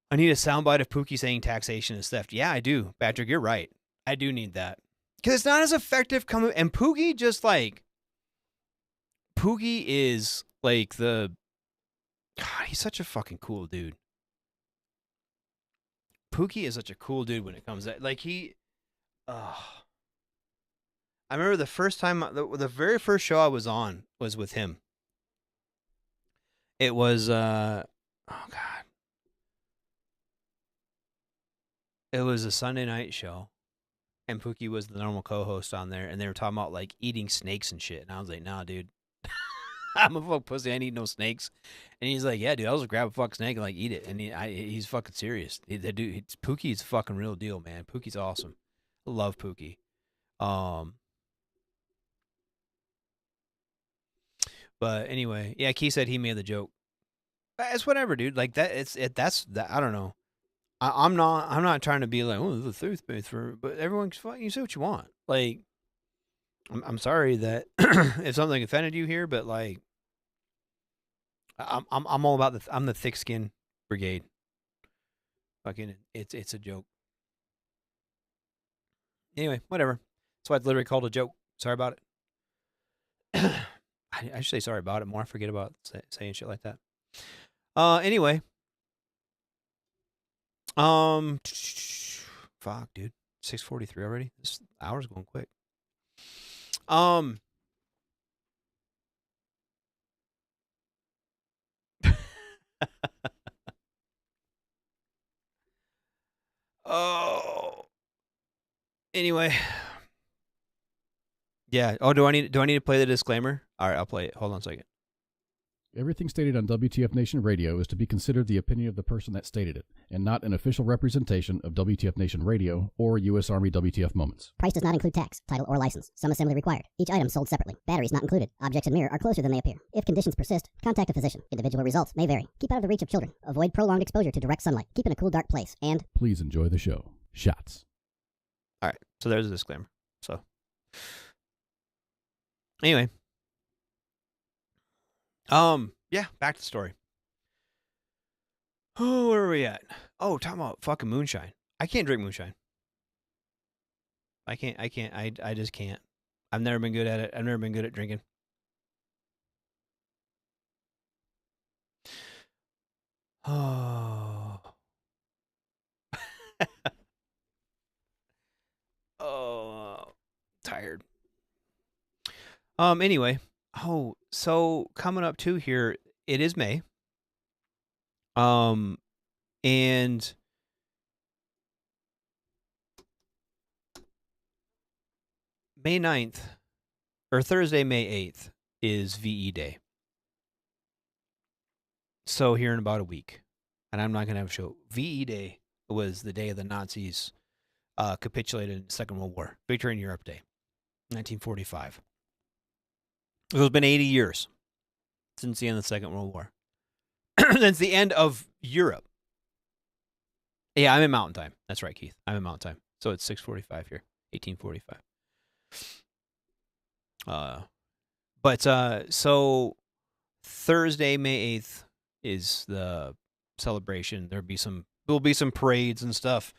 Speaker 7: I need a soundbite of Pookie saying taxation is theft. Yeah, I do. Patrick, you're right. I do need that. Because it's not as effective coming. And Pookie is like the. God, he's such a fucking cool dude. Pookie is such a cool dude when it comes to. Like, he. I remember the first time, the very first show I was on was with him. It was, oh God. It was a Sunday night show. and Pookie was the normal co-host on there, and they were talking about like eating snakes and shit, and I was like, nah, dude, I'm a fuck pussy, I ain't eat no snakes. And he's like, yeah, dude, I'll just grab a fucking snake and like eat it, and he's fucking serious. Pookie's a fucking real deal, man. Pookie's awesome. I love Pookie. But anyway, yeah, Key said he made the joke. It's whatever, dude. Like that, that's that. I don't know. I'm not trying to be like, oh, the truth base for, but everyone's fucking. You say what you want. Like, I'm sorry that if something offended you here, but like, I'm all about I'm the thick skin brigade. Fucking, it's a joke. Anyway, whatever. That's why it's literally called a joke. Sorry about it. I should say sorry about it more. I forget about saying shit like that. Anyway. Fuck, dude. 6:43 already. This hour's going quick. Oh. Anyway. Yeah. Oh, do I need to play the disclaimer? All right, I'll play it. Hold on a second.
Speaker 5: Everything stated on WTF Nation Radio is to be considered the opinion of the person that stated it, and not an official representation of WTF Nation Radio or US Army WTF Moments.
Speaker 6: Price does not include tax, title, or license. Some assembly required. Each item sold separately. Batteries not included. Objects in mirror are closer than they appear. If conditions persist, contact a physician. Individual results may vary. Keep out of the reach of children. Avoid prolonged exposure to direct sunlight. Keep in a cool, dark place. And
Speaker 5: please enjoy the show. Shots.
Speaker 7: All right. So there's a disclaimer. So anyway. Yeah, back to the story. Oh, where are we at? Oh, talking about fucking moonshine. I can't drink moonshine. I just can't. I've never been good at it. I've never been good at drinking. Oh. Oh, tired. Anyway. Oh, so coming up too here, it is May. And May 9th, or Thursday, May 8th, is VE Day. So here in about a week, and I'm not going to have a show. VE Day was the day of the Nazis capitulated in the Second World War. Victory in Europe Day, 1945. So it's been 80 years since the end of the Second World War. Since the end of Europe. Yeah, I'm in Mountain Time. That's right, Keith. I'm in Mountain Time. So it's 6:45 here, 1845. So Thursday, May 8th is the celebration. There'll be some parades and stuff.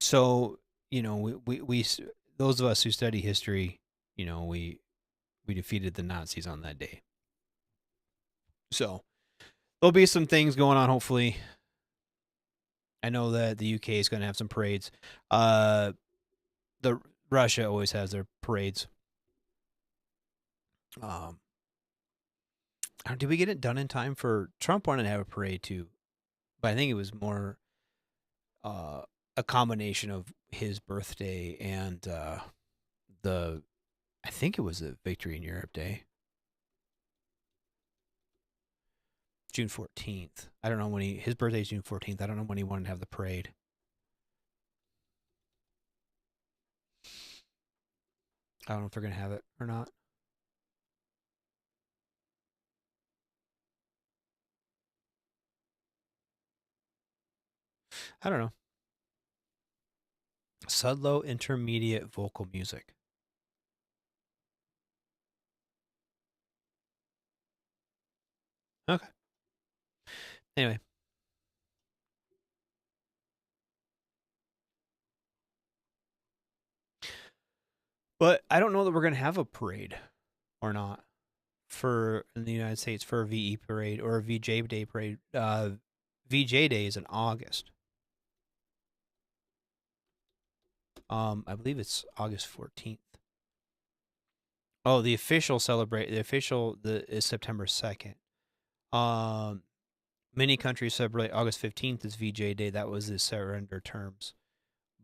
Speaker 7: So, you know, we those of us who study history, you know, we defeated the Nazis on that day. So there'll be some things going on, hopefully. I know that the UK is going to have some parades. The Russia always has their parades. Did we get it done in time for Trump? Wanted to have a parade too, but I think it was more a combination of his birthday and I think it was the Victory in Europe Day. June 14th. I don't know when his birthday is June 14th. I don't know when he wanted to have the parade. I don't know if they're going to have it or not. I don't know. Sudlow intermediate vocal music. Okay. Anyway. But I don't know that we're going to have a parade or not for in the United States for a VE parade or a VJ Day parade. VJ Day is in August. I believe it's August 14th. Oh, the official is September 2nd. Many countries celebrate August 15th as VJ Day. That was the surrender terms.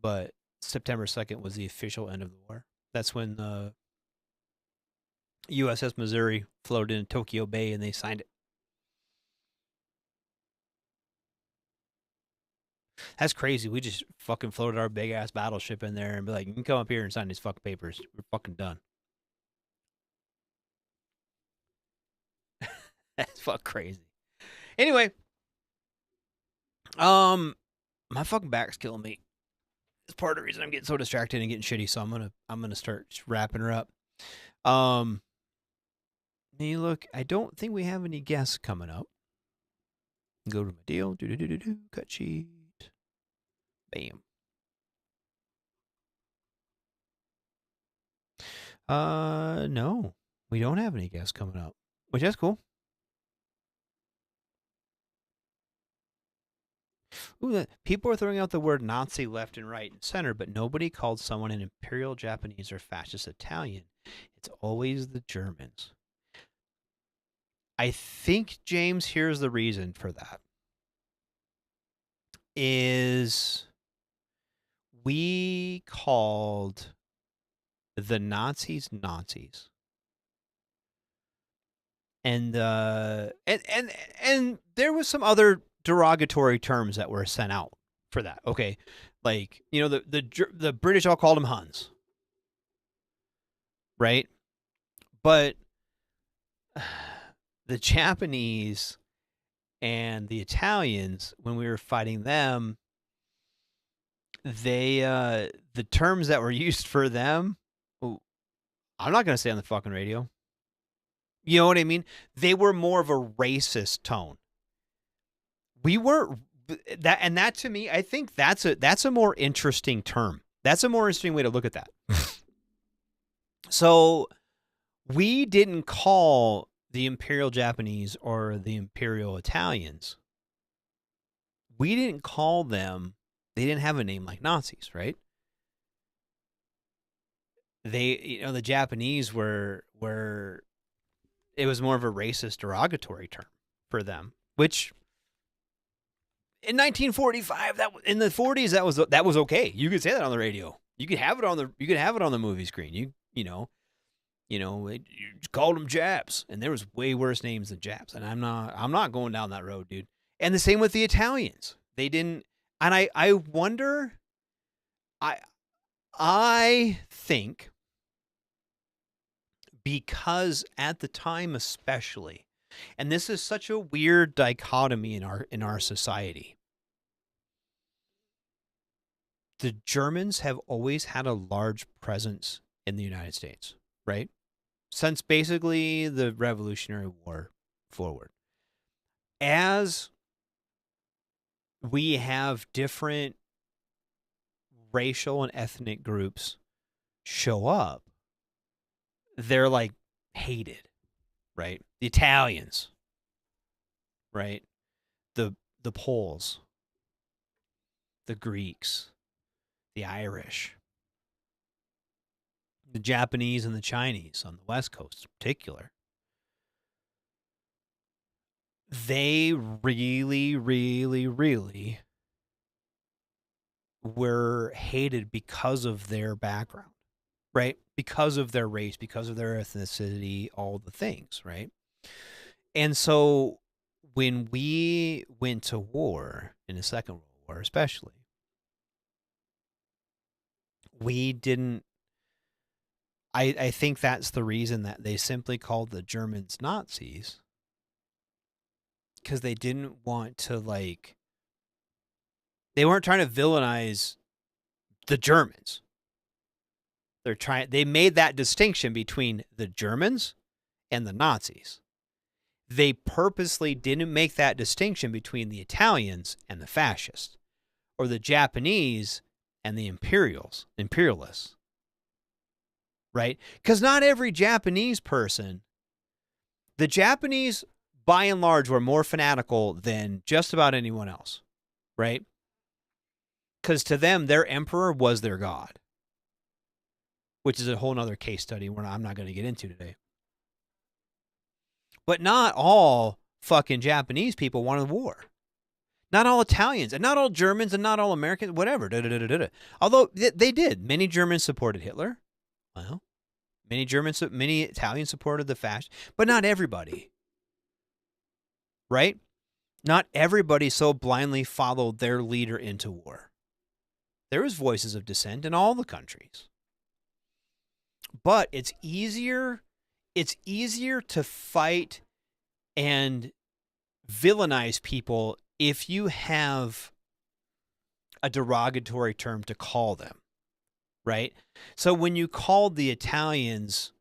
Speaker 7: But September 2nd was the official end of the war. That's when the USS Missouri floated in Tokyo Bay and they signed it. That's crazy. We just fucking floated our big ass battleship in there and be like, you can come up here and sign these fucking papers. We're fucking done. That's fucking crazy. Anyway, my fucking back's killing me. It's part of the reason I'm getting so distracted and getting shitty. So I'm gonna start wrapping her up. Hey, look, I don't think we have any guests coming up. Go to my deal. Cut sheet. Bam. No, we don't have any guests coming up, which is cool. Ooh, people are throwing out the word Nazi left and right and center, but nobody called someone an Imperial Japanese or Fascist Italian. It's always the Germans. I think, James, here's the reason for that. Is we called the Nazis Nazis. And there was some other derogatory terms that were sent out for that. Okay, like, you know, the British all called them Huns, right? But the Japanese and the Italians, when we were fighting them, they the terms that were used for them, I'm not gonna say on the fucking radio. You know what I mean? They were more of a racist tone. We weren't that, and that to me, I think that's a more interesting term. That's a more interesting way to look at that. So we didn't call the Imperial Japanese or the Imperial Italians. We didn't call them. They didn't have a name like Nazis, right? They, you know, the Japanese were it was more of a racist derogatory term for them, which in 1945, in the 40s, that was okay. You could say that on the radio. You could have it on the movie screen. You know, you called them Japs, and there was way worse names than Japs. And I'm not going down that road, dude. And the same with the Italians. They didn't. And I wonder. I think because at the time, especially, and this is such a weird dichotomy in our society. The Germans have always had a large presence in the United States, right? Since basically the Revolutionary War forward. As we have different racial and ethnic groups show up, they're like hated, right? The Italians, right? The Poles, the Greeks, the Irish, the Japanese and the Chinese on the West Coast in particular. They really, really, really were hated because of their background, right? Because of their race, because of their ethnicity, all the things, right? And so when we went to war, in the Second World War especially, we didn't, I think that's the reason that they simply called the Germans Nazis, because they didn't want to, like, they weren't trying to villainize the Germans. They made that distinction between the Germans and the Nazis. They purposely didn't make that distinction between the Italians and the fascists, or the Japanese and the imperialists. Right? Because not every Japanese person, the Japanese by and large were more fanatical than just about anyone else, right? Because to them, their emperor was their god, which is a whole nother case study I'm not going to get into today. But not all fucking Japanese people wanted war. Not all Italians, and not all Germans, and not all Americans, whatever. Although they did. Many Germans supported Hitler. Well, many Italians supported the fascists, but not everybody. Right? Not everybody so blindly followed their leader into war. There was voices of dissent in all the countries. But it's easier to fight and villainize people if you have a derogatory term to call them, right? So when you called the Italians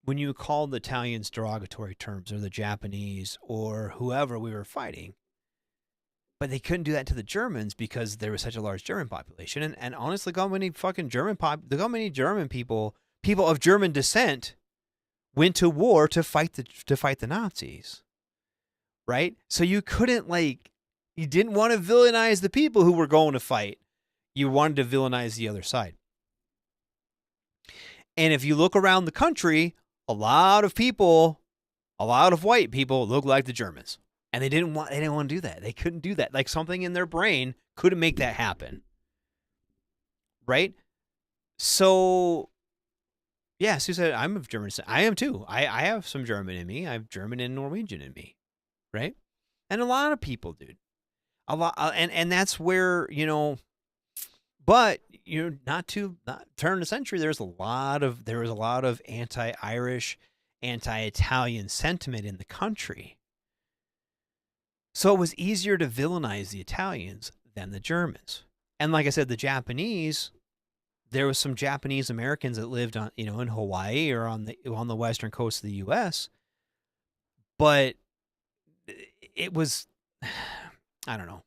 Speaker 7: derogatory terms, or the Japanese or whoever we were fighting, but they couldn't do that to the Germans because there was such a large German population. And honestly, how many German people of German descent went to war to fight the Nazis, right? So you couldn't, you didn't want to villainize the people who were going to fight. You wanted to villainize the other side. And if you look around the country, a lot of white people look like the Germans. And they didn't want to do that. They couldn't do that. Like, something in their brain couldn't make that happen. Right? So, yeah, Sue said, I'm of German descent. I am too. I have some German in me. I have German and Norwegian in me. Right? And a lot of people, dude. And that's where, but, not turn the century, there was a lot of anti-Irish, anti-Italian sentiment in the country. So it was easier to villainize the Italians than the Germans. And like I said, the Japanese, there was some Japanese Americans that lived on, in Hawaii or on the western coast of the U.S. But it was, I don't know.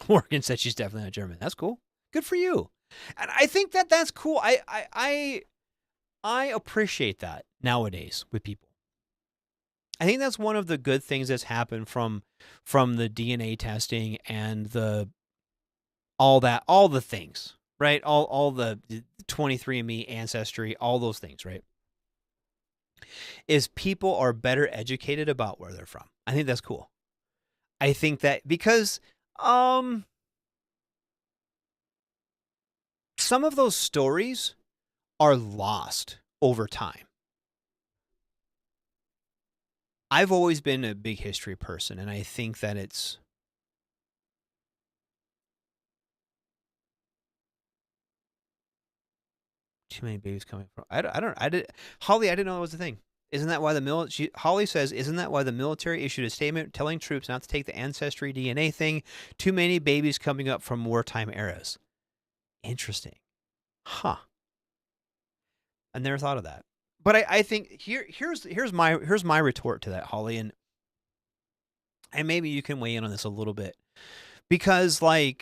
Speaker 7: Morgan said she's definitely not German. That's cool. Good for you. And I think that's cool. I appreciate that nowadays with people. I think that's one of the good things that's happened from the DNA testing and all the things, right? All the 23andMe, Ancestry, all those things, right? Is people are better educated about where they're from. I think that's cool. I think that because some of those stories are lost over time. I've always been a big history person, and I think that it's too many babies coming from. Holly, I didn't know that was a thing. Isn't that why Holly says, isn't that why the military issued a statement telling troops not to take the Ancestry DNA thing? Too many babies coming up from wartime eras. Interesting. Huh. I never thought of that. But I think here's my retort to that, Holly, and maybe you can weigh in on this a little bit, because a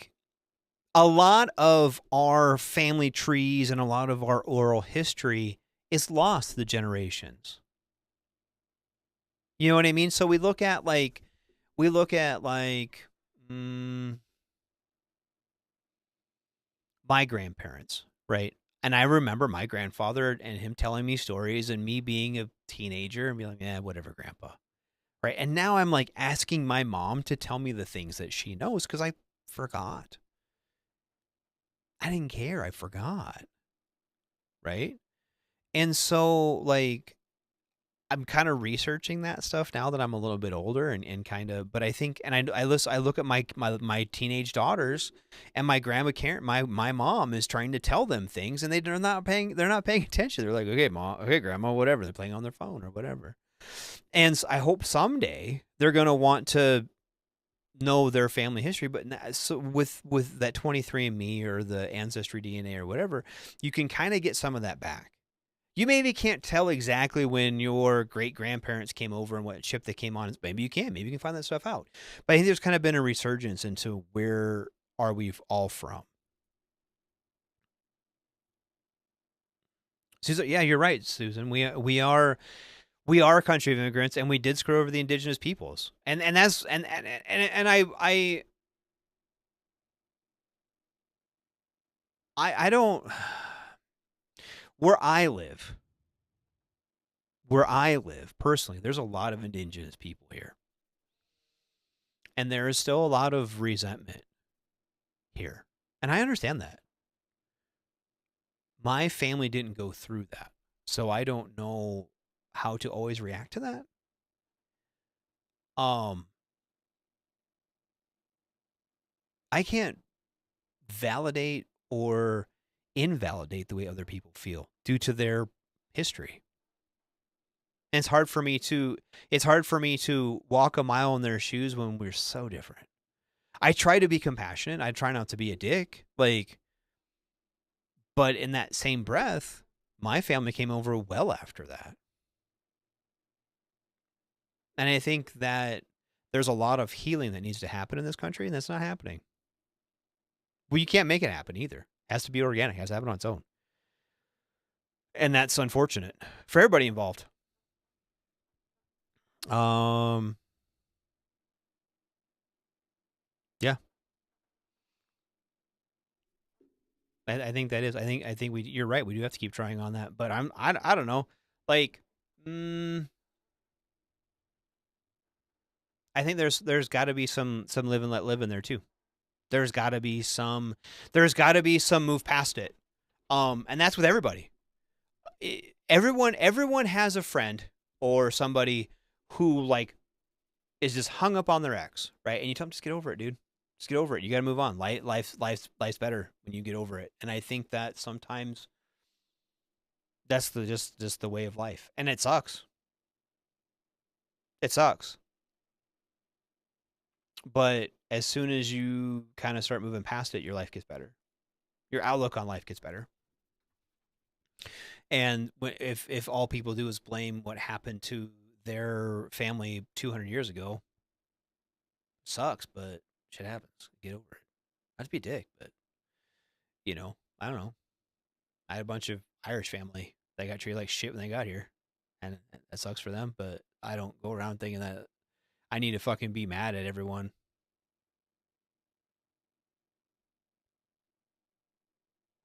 Speaker 7: lot of our family trees and a lot of our oral history is lost to the generations. You know what I mean? So we look at my grandparents, right? And I remember my grandfather and him telling me stories and me being a teenager and being like, whatever, grandpa. Right. And now I'm asking my mom to tell me the things that she knows because I forgot. I didn't care. I forgot. Right. And so I'm kind of researching that stuff now that I'm a little bit older and kind of, but I think, and I look at my teenage daughters, and my grandma Karen, my mom is trying to tell them things, and they're not paying attention. They're like, okay, mom, okay, grandma, whatever. They're playing on their phone or whatever. And so I hope someday they're going to want to know their family history. But so with that 23andMe or the Ancestry DNA or whatever, you can kind of get some of that back. You maybe can't tell exactly when your great-grandparents came over and what ship they came on. Maybe you can. Maybe you can find that stuff out. But I think there's kind of been a resurgence into where are we all from. Susan, yeah, you're right, Susan. We are a country of immigrants, and we did screw over the indigenous peoples. And that's and I don't. Where I live, where I live personally, there's a lot of indigenous people here. And there is still a lot of resentment here. And I understand that. My family didn't go through that. So I don't know how to always react to that. I can't validate or invalidate the way other people feel due to their history. And it's hard for me to walk a mile in their shoes when we're so different. I try to be compassionate. I try not to be a dick. But in that same breath, my family came over well after that. And I think that there's a lot of healing that needs to happen in this country, and that's not happening. Well, you can't make it happen either. It has to be organic. It has to happen on its own. And that's unfortunate for everybody involved. Yeah. I think that is. I think you're right. We do have to keep trying on that. But I don't know. I think there's got to be some live and let live in there too. There's got to be some move past it. And that's with everybody. Everyone has a friend or somebody who is just hung up on their ex, right? And you tell them, just get over it, dude. Just get over it. You got to move on. Life's better when you get over it. And I think that sometimes that's just the way of life. And it sucks. It sucks. But as soon as you kind of start moving past it, your life gets better. Your outlook on life gets better. And if all people do is blame what happened to their family 200 years ago, sucks, but shit happens. Get over it. Not to be a dick, but, I don't know. I had a bunch of Irish family that got treated like shit when they got here, and that sucks for them, but I don't go around thinking that I need to fucking be mad at everyone.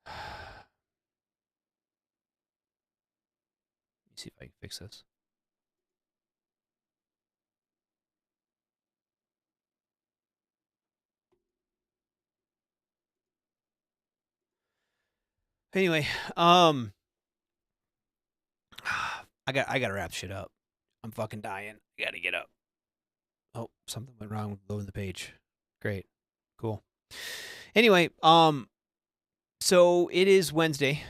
Speaker 7: Let me see if I can fix this. Anyway, I gotta wrap shit up. I'm fucking dying. I gotta get up. Oh, something went wrong with loading the page. Great. Cool. Anyway, so it is Wednesday.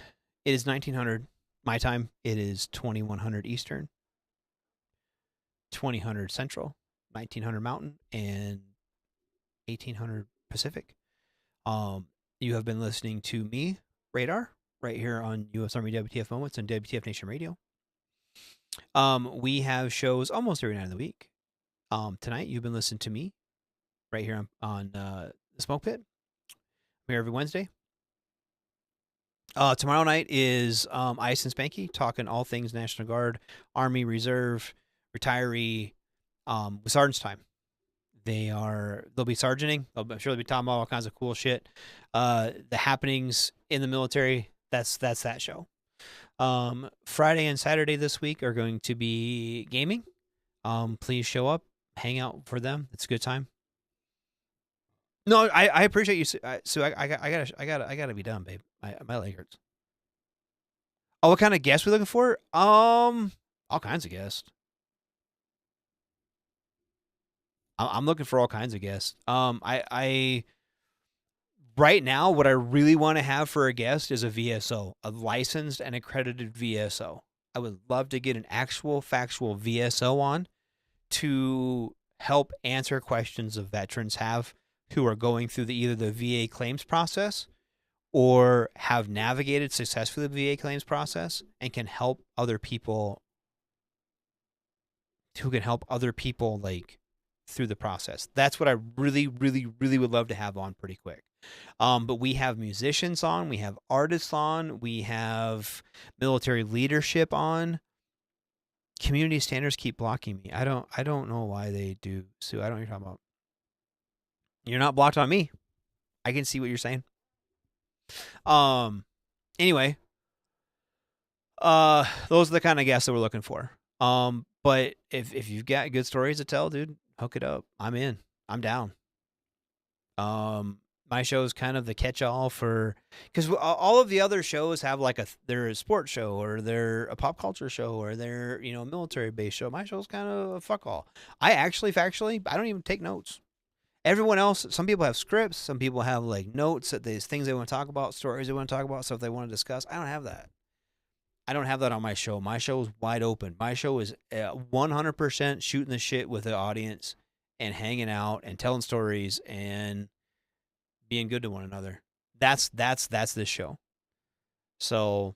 Speaker 7: It is 1900 my time. It is 2100 Eastern, 2000 Central, 1900 Mountain, and 1800 Pacific. You have been listening to me, Radar, right here on US Army WTF Moments and WTF Nation Radio. We have shows almost every night of the week. Tonight you've been listening to me right here on the Smoke Pit. I'm here every Wednesday. Tomorrow night is Ice and Spanky talking all things National Guard, Army Reserve, retiree, with Sergeant's time. They'll be sergeanting. I'm sure they'll be talking about all kinds of cool shit. The happenings in the military. That's that show. Friday and Saturday this week are going to be gaming. Please show up, hang out for them. It's a good time. No, I appreciate you, Sue. I gotta be done, babe. My leg hurts. Oh, what kind of guests we looking for? All kinds of guests. I'm looking for all kinds of guests. I right now, what I really want to have for a guest is a VSO, a licensed and accredited VSO. I would love to get an actual factual VSO on to help answer questions of veterans have who are going through either the VA claims process or have navigated successfully the VA claims process and can help other people through the process. That's what I really, really, really would love to have on pretty quick. But we have musicians on, we have artists on, we have military leadership on. Community standards keep blocking me. I don't know why they do. Sue, I don't know what you're talking about. You're not blocked on me. I can see what you're saying. Anyway, those are the kind of guests that we're looking for. But if you've got good stories to tell, dude, hook it up. I'm in. I'm down. My show is kind of the catch-all for, because all of the other shows have like they're a sports show, or they're a pop culture show, or they're, a military-based show. My show's kind of a fuck all. I actually, factually, I don't even take notes. Everyone else, some people have scripts, some people have like notes that there's things they want to talk about, stories they want to talk about, stuff they want to discuss. I don't have that. I don't have that on my show. My show is wide open. My show is 100% shooting the shit with the audience and hanging out and telling stories and being good to one another. That's this show. So,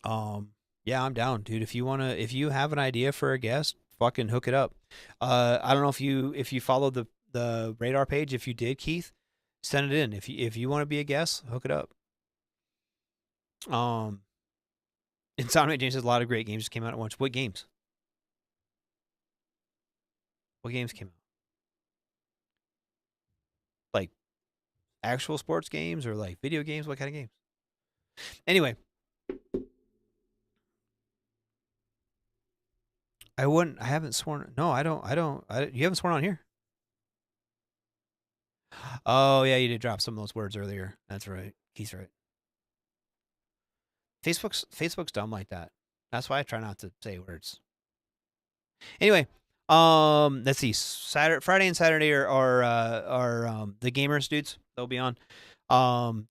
Speaker 7: yeah, I'm down, dude. If you have an idea for a guest, fucking hook it up. I don't know if you followed the radar page. If you did, Keith, send it in. If you want to be a guest, hook it up. And Soundmate James says a lot of great games just came out at once. What games? What games came out? Like actual sports games or like video games? What kind of games? Anyway, I haven't sworn. No, I don't. You haven't sworn on here. Oh yeah, you did drop some of those words earlier. That's right. He's right. Facebook's dumb like that. That's why I try not to say words. Anyway, let's see. Friday and Saturday are the gamers dudes. They'll be on,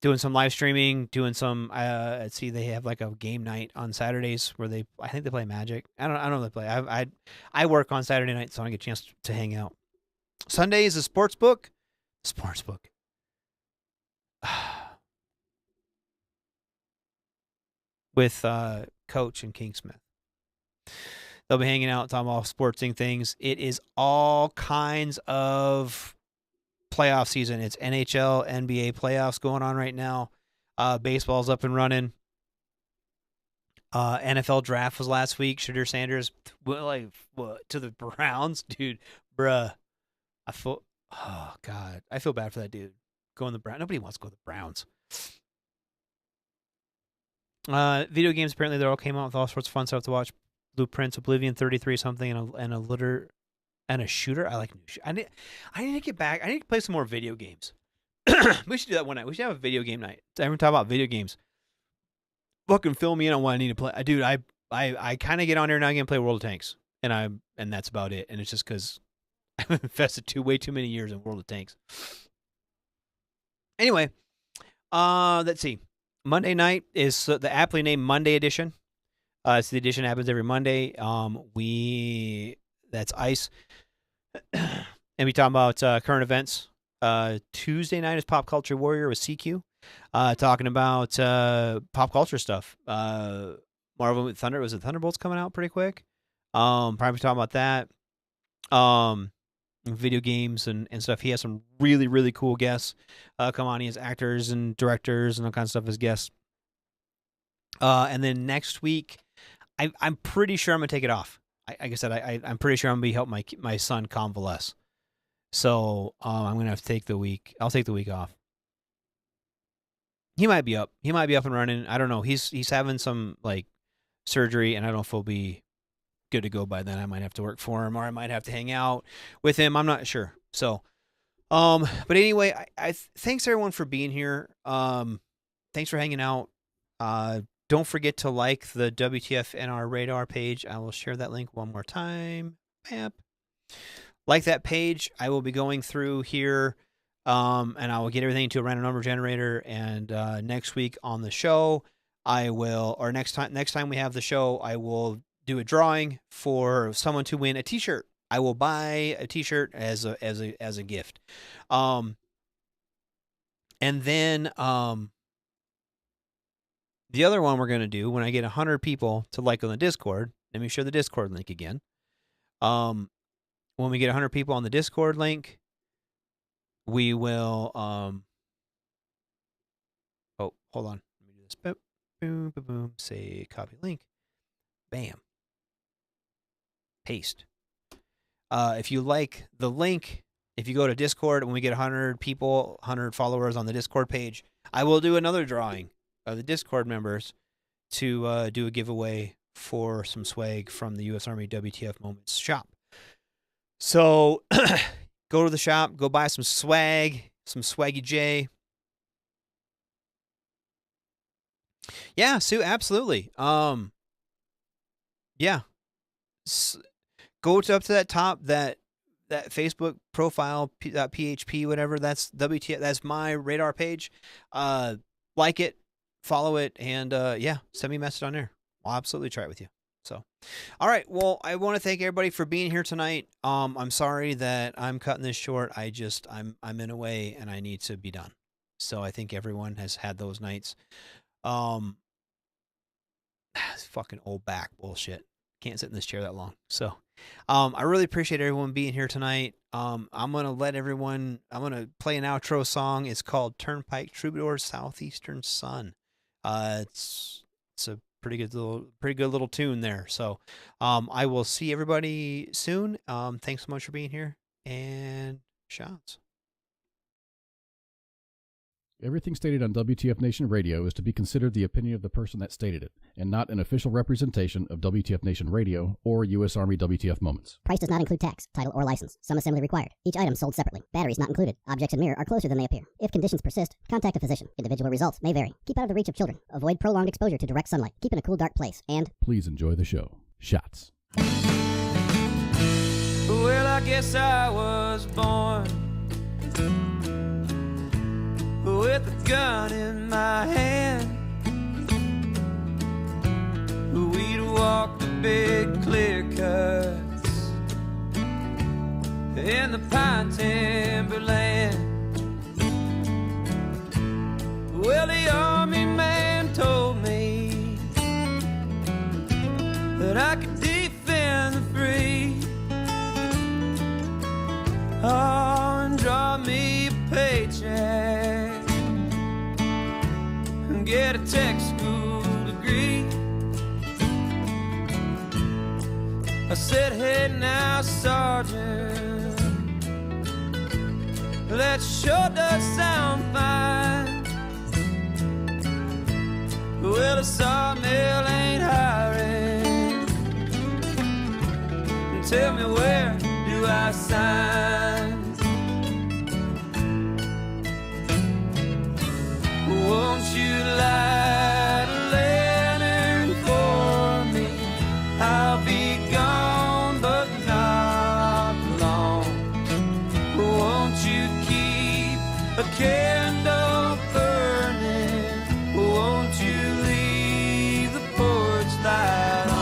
Speaker 7: doing some live streaming, doing some. Let's see. They have like a game night on Saturdays where I think they play Magic. I don't know if they play. I work on Saturday night, so I don't get a chance to hang out. Sunday is a sports book. With Coach and King Smith. They'll be hanging out, talking about sportsing things. It is all kinds of playoff season. It's NHL, NBA playoffs going on right now. Baseball's up and running. NFL draft was last week. Shedeur Sanders to the Browns, dude. Bruh, oh God, I feel bad for that dude. Going the Browns. Nobody wants to go to the Browns. Video games, apparently they all came out with all sorts of fun stuff to watch. Blueprints, Oblivion 33 something, and a shooter. I like new I need to get back. I need to play some more video games. We should do that one night. We should have a video game night. Everyone talk about video games. Fucking fill me in on what I need to play. Dude, I kind of get on here now and play World of Tanks, and that's about it. And it's just because I've invested way too many years in World of Tanks. Anyway, let's see. Monday night is the aptly named Monday edition. So the edition happens every Monday. That's ICE. And we talk about current events. Tuesday night is Pop Culture Warrior with CQ. Talking about pop culture stuff. Marvel with Thunder. Was it Thunderbolts coming out pretty quick? Probably talking about that. Video games and stuff. He has some really, really cool guests come on. He has actors and directors and all kinds of stuff as guests. And then next week, I'm pretty sure I'm going to take it off. Like I said, I'm pretty sure I'm going to be helping my son convalesce. So I'm going to have to take the week. I'll take the week off. He might be up. He might be up and running. I don't know. He's having some like surgery, and I don't know if he'll be good to go by then. I might have to work for him, or I might have to hang out with him. I'm not sure. So, but anyway, I thanks everyone for being here. Thanks for hanging out. Don't forget to like the WTF NR radar page. I will share that link one more time. Map. Like that page. I will be going through here, and I will get everything into a random number generator. And next week on the show, next time we have the show, I will do a drawing for someone to win a T-shirt. I will buy a T-shirt as a gift. And then the other one we're going to do when I get 100 people to like on the Discord. Let me share the Discord link again. When we get 100 people on the Discord link, we will oh, hold on. Let me do this. Boom, boom, boom, boom. Say copy link. Bam. Paste. If you like the link, if you go to Discord, when we get 100 people, 100 followers on the Discord page, I will do another drawing of the Discord members to do a giveaway for some swag from the US Army WTF Moments shop. So go to the shop, go buy some swag, some Swaggy J. Yeah, Sue, absolutely. Yeah. Go up to that top, that Facebook profile, .php, whatever, that's WTF, that's my radar page. Like it, follow it, and yeah, send me a message on there. I'll absolutely try it with you. So, all right. Well, I want to thank everybody for being here tonight. I'm sorry that I'm cutting this short. I'm in a way and I need to be done. So I think everyone has had those nights. Fucking old back bullshit. Can't sit in this chair that long. So, I really appreciate everyone being here tonight. I'm going to play an outro song. It's called Turnpike Troubadour Southeastern Sun. It's a pretty good little tune there. So, I will see everybody soon. Thanks so much for being here, and shots.
Speaker 5: Everything stated on WTF Nation Radio is to be considered the opinion of the person that stated it, and not an official representation of WTF Nation Radio or US Army WTF Moments.
Speaker 6: Price does not include tax, title, or license. Some assembly required. Each item sold separately. Batteries not included. Objects in mirror are closer than they appear. If conditions persist, contact a physician. Individual results may vary. Keep out of the reach of children. Avoid prolonged exposure to direct sunlight. Keep in a cool, dark place. And
Speaker 5: please enjoy the show. Shots.
Speaker 3: Well, I guess I was born with a gun in my hand. We'd walk the big clear cuts in the pine timberland. Well, the army man told me that I could defend the free. Oh, and draw me a paycheck and get a tech school degree. I said, hey now, Sergeant, that sure does sound fine. Well, a sawmill ain't hiring. Tell me, where do I sign? Won't you light a lantern for me? I'll be gone, but not long. Won't you keep a candle burning? Won't you leave the porch light on?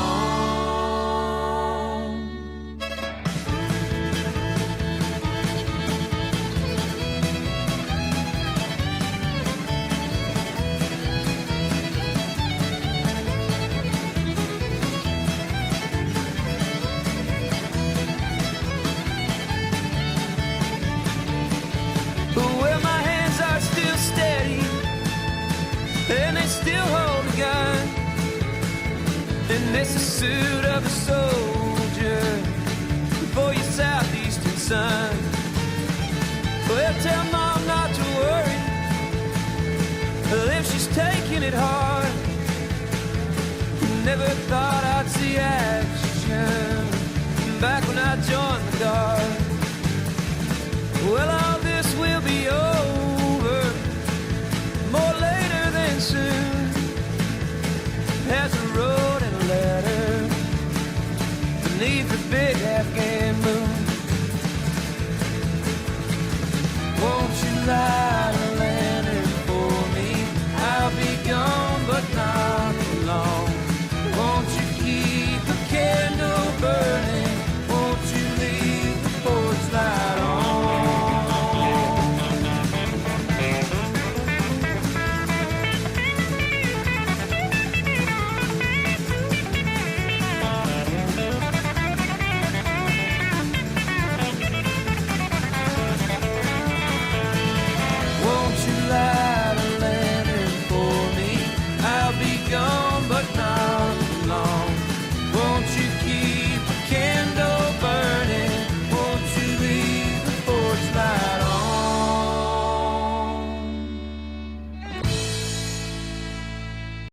Speaker 3: Well, my hands are still steady, and they still hold a gun. And this is the suit of a soldier for your southeastern sun. Well, tell Mom not to worry if she's taking it hard. Never thought I'd see action back when I joined the Guard. Well, all this will be over more later than soon. As I wrote in a letter beneath the big Afghan